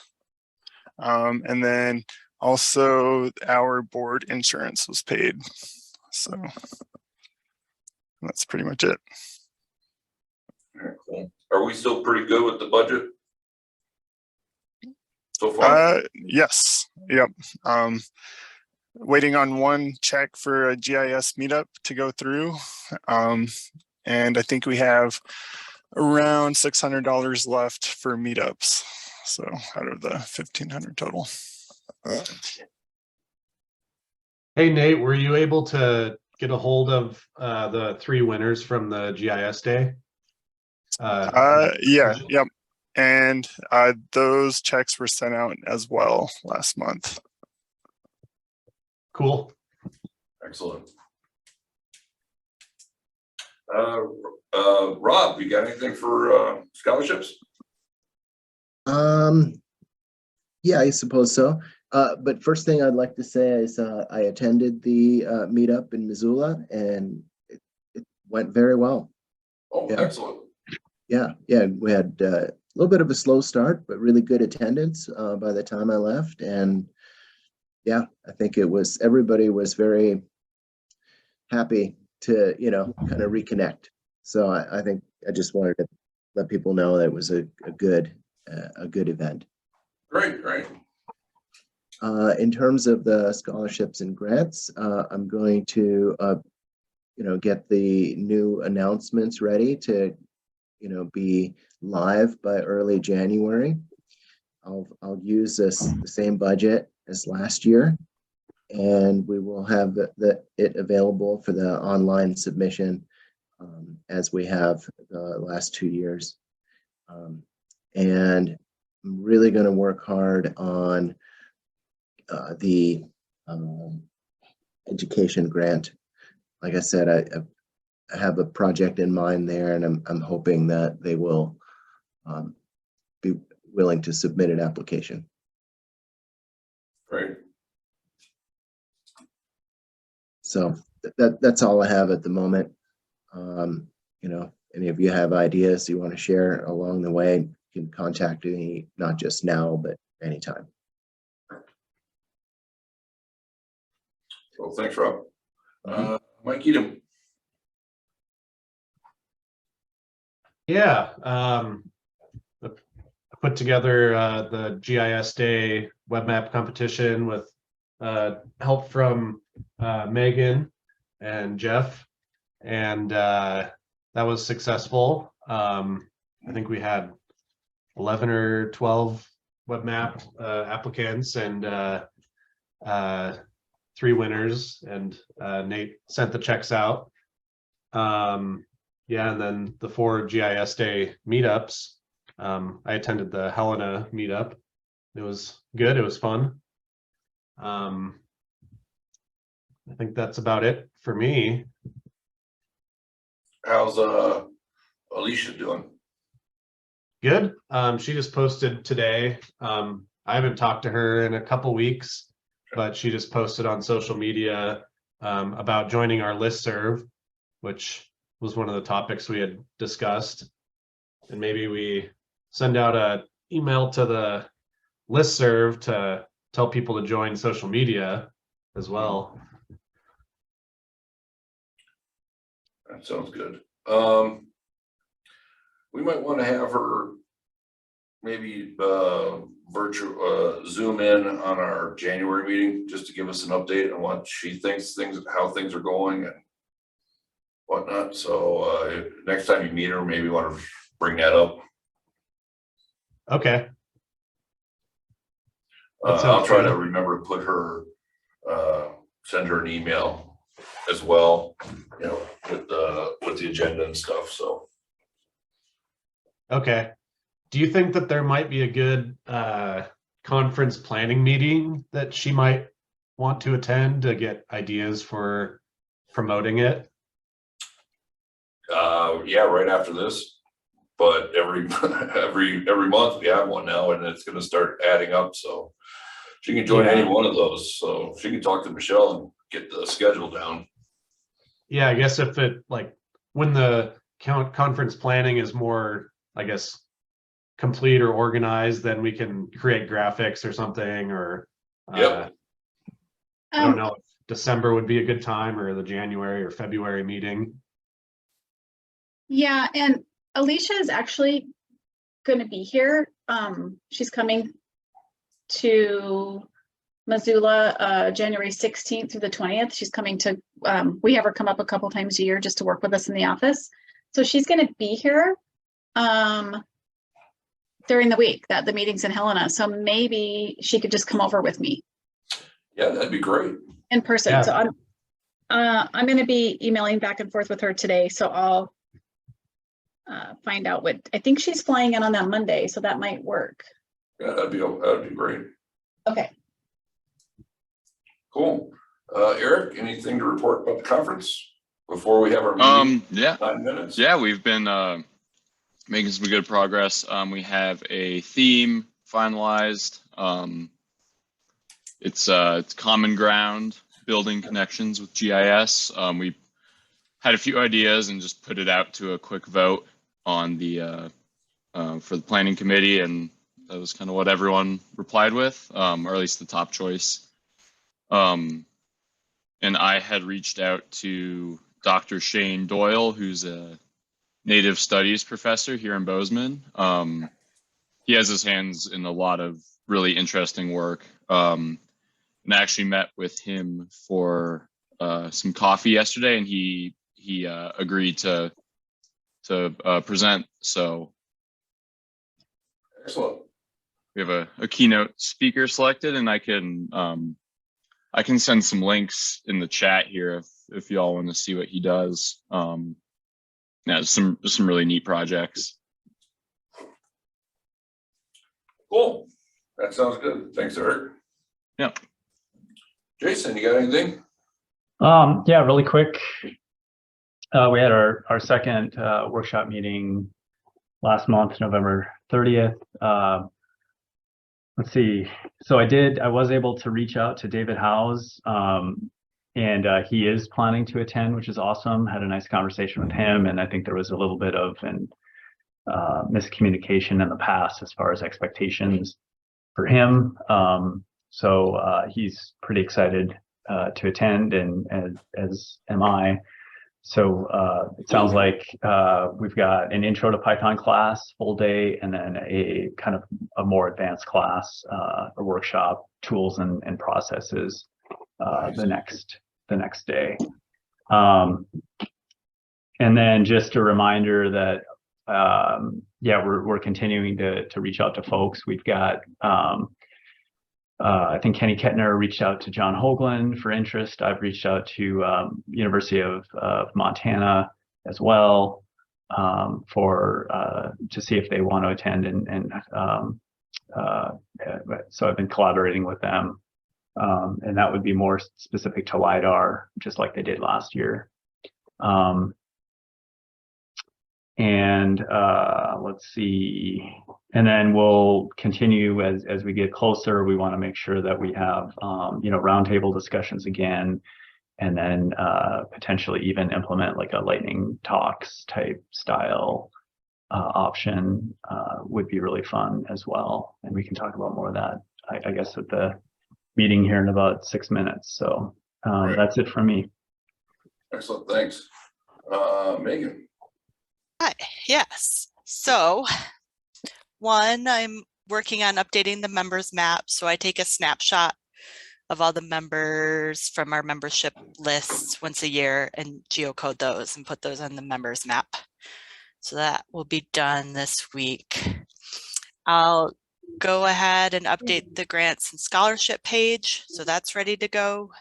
[SPEAKER 9] And then also our board insurance was paid. So that's pretty much it.
[SPEAKER 1] All right, cool. Are we still pretty good with the budget? so far?
[SPEAKER 9] Yes, yep. Waiting on one check for a GIS meetup to go through. And I think we have around $600 left for meetups. So out of the 1,500 total.
[SPEAKER 11] Hey Nate, were you able to get a hold of the 3 winners from the GIS day?
[SPEAKER 9] Yeah, yep. And those checks were sent out as well last month.
[SPEAKER 11] Cool.
[SPEAKER 1] Excellent. Rob, you got anything for scholarships?
[SPEAKER 10] Yeah, I suppose so. But first thing I'd like to say is I attended the meetup in Missoula, and it went very well.
[SPEAKER 1] Oh,
[SPEAKER 10] Yeah.
[SPEAKER 1] excellent.
[SPEAKER 10] Yeah, we had a little bit of a slow start, but really good attendance by the time I left. And yeah, I think everybody was very happy to, kind of reconnect. So I think I just wanted to let people know that it was a good event.
[SPEAKER 1] Great, great.
[SPEAKER 10] In terms of the scholarships and grants, I'm going to, get the new announcements ready to, be live by early January. I'll use the same budget as last year, and we will have it available for the online submission as we have the last 2 years. And I'm really going to work hard on the education grant. Like I said, I have a project in mind there, and I'm hoping that they will be willing to submit an application.
[SPEAKER 1] Great.
[SPEAKER 10] So that's all I have at the moment. Any of you have ideas you want to share along the way, you can contact me, not just now, but anytime.
[SPEAKER 1] Well, thanks, Rob. Mike Edom.
[SPEAKER 11] Yeah, I put together the GIS Day web map competition with help from Megan and Jeff, and that was successful. I think we had 11 or 12 web map applicants and 3 winners, and Nate sent the checks out. Yeah, and then the 4 GIS Day meetups. I attended the Helena meetup. It was good. It was fun. I think that's about it for me.
[SPEAKER 1] How's Alicia doing?
[SPEAKER 11] Good. She just posted today. I haven't talked to her in a couple weeks, but she just posted on social media about joining our listserv, which was one of the topics we had discussed. And maybe we send out an email to the listserv to tell people to join social media as well.
[SPEAKER 1] That sounds good. We might want to have her maybe virtual Zoom in on our January meeting, just to give us an update on what she thinks how things are going and whatnot. So next time you meet her, maybe want to bring that up.
[SPEAKER 11] Okay.
[SPEAKER 1] I'll try to remember to put her, send her an email as well, with the agenda and stuff. So.
[SPEAKER 11] Okay. Do you think that there might be a good conference planning meeting that she might want to attend to get ideas for promoting it?
[SPEAKER 1] Yeah, right after this, but every month we have one now, and it's going to start adding up. So she can join any one of those. So she can talk to Michelle and get the schedule down.
[SPEAKER 11] Yeah, I guess if it when the conference planning is more, I guess, complete or organized, then we can create graphics or something, or
[SPEAKER 1] Yep.
[SPEAKER 11] I don't know if December would be a good time, or the January or February meeting.
[SPEAKER 8] Yeah, and Alicia is actually going to be here. She's coming to Missoula, January 16th through the 20th. She's coming to, we have her come up a couple times a year just to work with us in the office. So she's going to be here during the week that the meeting's in Helena. So maybe she could just come over with me
[SPEAKER 1] Yeah, that'd be great.
[SPEAKER 8] in person.
[SPEAKER 11] Yeah.
[SPEAKER 8] So I'm going to be emailing back and forth with her today. So I'll find out what, I think she's flying in on that Monday. So that might work.
[SPEAKER 1] Yeah, that'd be great.
[SPEAKER 8] Okay.
[SPEAKER 1] Cool. Eric, anything to report about the conference before we have our meeting?
[SPEAKER 12] Yeah,
[SPEAKER 1] 9 minutes.
[SPEAKER 12] yeah, we've been making some good progress. We have a theme finalized. It's common ground, building connections with GIS. We had a few ideas and just put it out to a quick vote on the for the planning committee, and that was kind of what everyone replied with, or at least the top choice. And I had reached out to Dr. Shane Doyle, who's a Native Studies professor here in Bozeman. He has his hands in a lot of really interesting work. And I actually met with him for some coffee yesterday, and he agreed to present. So
[SPEAKER 1] Excellent.
[SPEAKER 12] we have a keynote speaker selected, and I can send some links in the chat here if y'all want to see what he does. Yeah, some really neat projects.
[SPEAKER 1] Cool. That sounds good. Thanks, Eric.
[SPEAKER 12] Yeah.
[SPEAKER 1] Jason, you got anything?
[SPEAKER 3] Yeah, really quick. We had our second workshop meeting last month, November 30th. Let's see. So I was able to reach out to David Howes, and he is planning to attend, which is awesome. Had a nice conversation with him, and I think there was a little bit of an miscommunication in the past as far as expectations for him. So he's pretty excited to attend, and as am I. So it sounds like we've got an intro to Python class, full day, and then a kind of a more advanced class, a workshop, tools and processes the next day. And then just a reminder that yeah, we're continuing to reach out to folks. We've got I think Kenny Kettner reached out to John Hoagland for interest. I've reached out to University of Montana as well for to see if they want to attend, and so I've been collaborating with them, and that would be more specific to LiDAR, just like they did last year. And let's see, and then we'll continue as we get closer. We want to make sure that we have roundtable discussions again, and then potentially even implement like a lightning talks type style option would be really fun as well. And we can talk about more of that, I guess, at the meeting here in about 6 minutes. So that's it from me.
[SPEAKER 1] Excellent. Thanks. Megan.
[SPEAKER 6] Hi, yes. So one, I'm working on updating the members map. So I take a snapshot of all the members from our membership lists once a year and geocode those and put those on the members map. So that will be done this week. I'll go ahead and update the grants and scholarship page. So that's ready to go.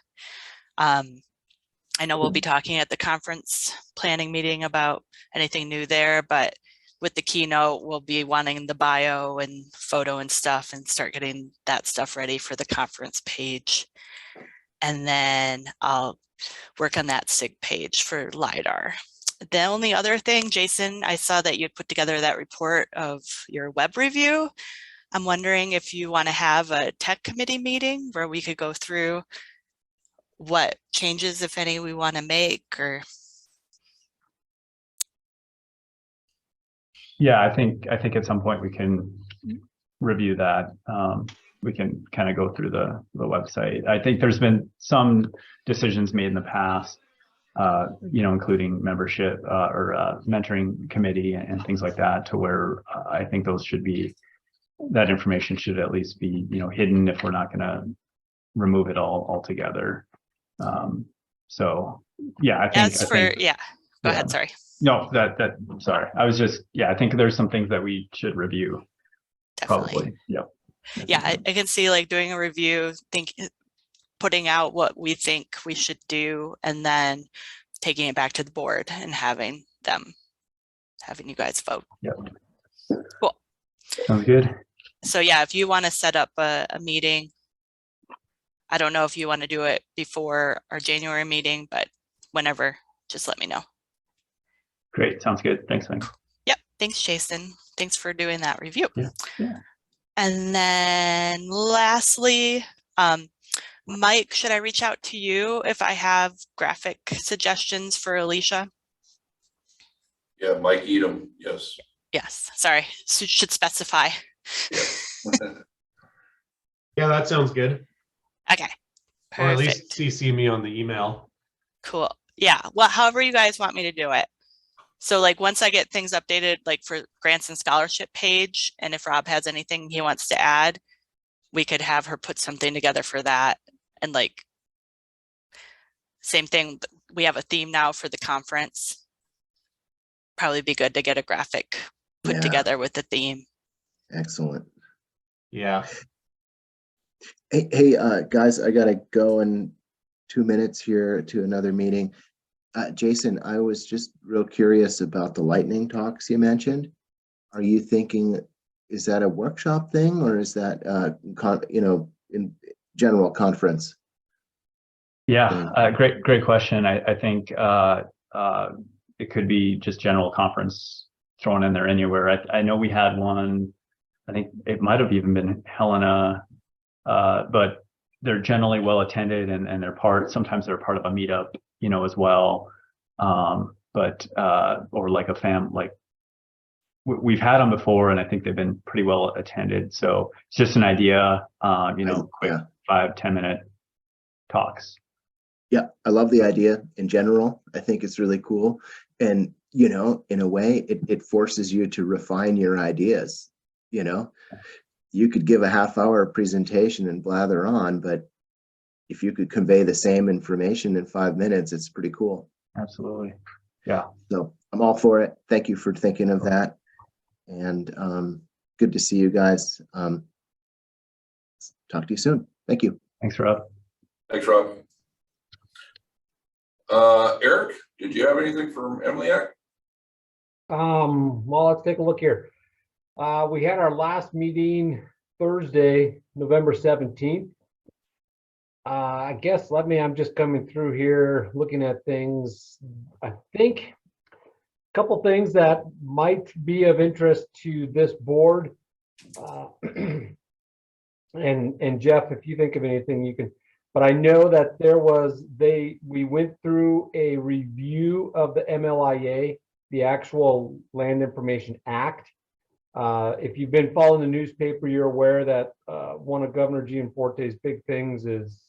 [SPEAKER 6] I know we'll be talking at the conference planning meeting about anything new there, but with the keynote, we'll be wanting the bio and photo and stuff and start getting that stuff ready for the conference page. And then I'll work on that SIG page for LiDAR. The only other thing, Jason, I saw that you put together that report of your web review. I'm wondering if you want to have a tech committee meeting where we could go through what changes, if any, we want to make. Or
[SPEAKER 3] Yeah, I think at some point we can review that. We can kind of go through the website. I think there's been some decisions made in the past, including membership or mentoring committee and things like that, to where I think those should be that information should at least be, hidden if we're not going to remove it all altogether. So yeah, I think,
[SPEAKER 6] As for, yeah, go ahead, sorry.
[SPEAKER 3] No, sorry. I was just, I think there's some things that we should review.
[SPEAKER 6] Definitely.
[SPEAKER 3] Probably. Yep.
[SPEAKER 6] Yeah, I can see like doing a review, putting out what we think we should do, and then taking it back to the board and having you guys vote.
[SPEAKER 3] Yep.
[SPEAKER 6] Cool.
[SPEAKER 3] Sounds good.
[SPEAKER 6] So yeah, if you want to set up a meeting, I don't know if you want to do it before our January meeting, but whenever, just let me know.
[SPEAKER 3] Great. Sounds good. Thanks, Mike.
[SPEAKER 6] Yep. Thanks, Jason. Thanks for doing that review.
[SPEAKER 3] Yeah.
[SPEAKER 6] And then lastly, Mike, should I reach out to you if I have graphic suggestions for Alicia?
[SPEAKER 1] Yeah, Mike Edom, yes.
[SPEAKER 6] Yes, sorry, should specify.
[SPEAKER 1] Yeah.
[SPEAKER 11] Yeah, that sounds good.
[SPEAKER 6] Okay,
[SPEAKER 11] Or at
[SPEAKER 6] perfect.
[SPEAKER 11] least CC me on the email.
[SPEAKER 6] Cool. Yeah, well, however you guys want me to do it. So like once I get things updated, like for grants and scholarship page, and if Rob has anything he wants to add, we could have her put something together for that. And like, same thing, we have a theme now for the conference. Probably be good to get a graphic put together with the theme.
[SPEAKER 10] Excellent.
[SPEAKER 11] Yeah.
[SPEAKER 10] Hey, guys, I gotta go in 2 minutes here to another meeting. Jason, I was just real curious about the lightning talks you mentioned. Are you thinking, is that a workshop thing, or is that, in general conference?
[SPEAKER 3] Yeah, great question. I think it could be just general conference thrown in there anywhere. I know we had one, I think it might have even been Helena, but they're generally well attended, and sometimes they're part of a meetup, as well. Or like we've had them before, and I think they've been pretty well attended. So it's just an idea, quick 5-10 minute talks.
[SPEAKER 10] Yeah, I love the idea in general. I think it's really cool. And, in a way, it forces you to refine your ideas. You could give a half-hour presentation and blather on, but if you could convey the same information in 5 minutes, it's pretty cool.
[SPEAKER 3] Absolutely. Yeah.
[SPEAKER 10] So I'm all for it. Thank you for thinking of that. And good to see you guys. Talk to you soon. Thank you.
[SPEAKER 3] Thanks, Rob.
[SPEAKER 1] Thanks, Rob. Eric, did you have anything from Emiliac?
[SPEAKER 4] Well, let's take a look here. We had our last meeting Thursday, November 17th. I guess, I'm just coming through here, looking at things. I think a couple things that might be of interest to this board. And Jeff, if you think of anything, you can, but I know that we went through a review of the MLIA, the actual Land Information Act. If you've been following the newspaper, you're aware that one of Governor Gianforte's big things is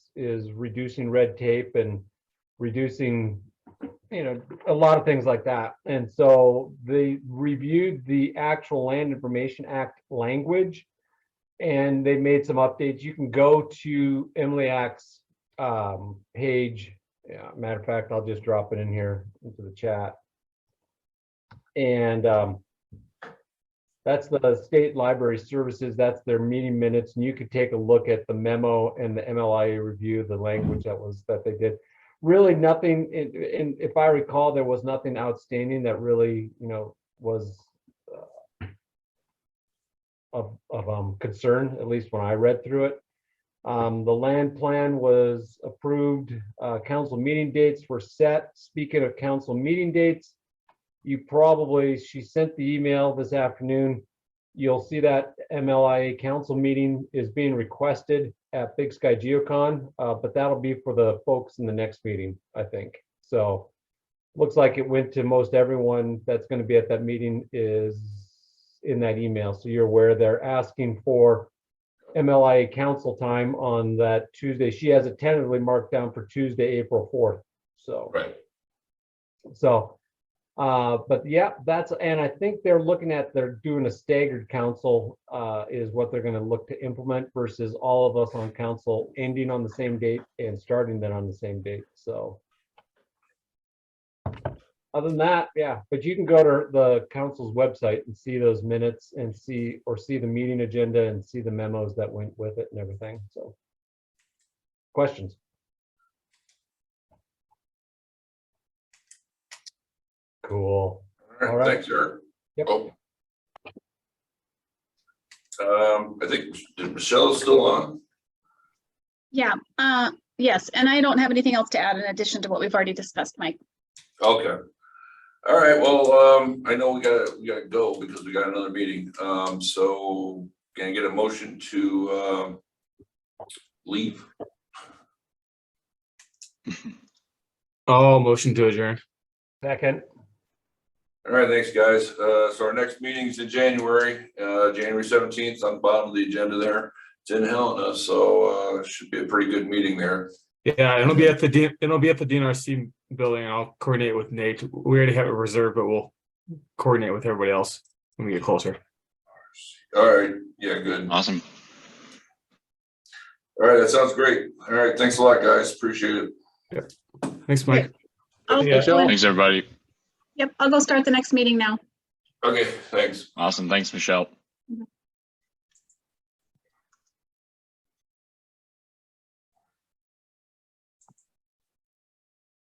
[SPEAKER 4] reducing red tape and reducing, a lot of things like that. And so they reviewed the actual Land Information Act language, and they made some updates. You can go to MLIAC's page. Yeah, matter of fact, I'll just drop it in here into the chat. And that's the State Library Services. That's their meeting minutes, and you could take a look at the memo and the MLIA review, the language that they did. Really nothing, and if I recall, there was nothing outstanding that really, was of concern, at least when I read through it. The land plan was approved. Council meeting dates were set. Speaking of council meeting dates, she sent the email this afternoon. You'll see that MLIA council meeting is being requested at Big Sky GeoCon, but that'll be for the folks in the next meeting, I think. So looks like it went to most everyone that's going to be at that meeting is in that email. So you're aware they're asking for MLIA council time on that Tuesday. She has it tentatively marked down for Tuesday, April 4th. So,
[SPEAKER 1] Right.
[SPEAKER 4] So But yeah, and I think they're doing a staggered council, is what they're gonna look to implement versus all of us on council ending on the same date and starting then on the same date, so. Other than that, yeah, but you can go to the council's website and see those minutes and see the meeting agenda and see the memos that went with it and everything, so. Questions? Cool.
[SPEAKER 1] All
[SPEAKER 4] All
[SPEAKER 1] right,
[SPEAKER 4] right.
[SPEAKER 1] thanks, Eric.
[SPEAKER 4] Yep.
[SPEAKER 1] Oh. I think, is Michelle still on?
[SPEAKER 8] Yeah, yes, and I don't have anything else to add in addition to what we've already discussed, Mike.
[SPEAKER 1] Okay. All right, well, I know we gotta go because we got another meeting. So can I get a motion to leave?
[SPEAKER 7] Oh, motion to adjourn.
[SPEAKER 4] Second.
[SPEAKER 1] All right, thanks, guys. So our next meeting is in January, January 17th, on the bottom of the agenda there. It's in Helena, so it should be a pretty good meeting there.
[SPEAKER 7] Yeah, it'll be at the DNRC building. I'll coordinate with Nate. We already have it reserved, but we'll coordinate with everybody else when we get closer.
[SPEAKER 1] All right, yeah, good.
[SPEAKER 12] Awesome.
[SPEAKER 1] All right, that sounds great. All right, thanks a lot, guys. Appreciate it.
[SPEAKER 7] Thanks, Mike.
[SPEAKER 8] I'll
[SPEAKER 2] Yeah.
[SPEAKER 8] go-
[SPEAKER 12] Thanks, everybody.
[SPEAKER 8] Yep, I'll go start the next meeting now.
[SPEAKER 1] Okay, thanks.
[SPEAKER 12] Awesome. Thanks, Michelle.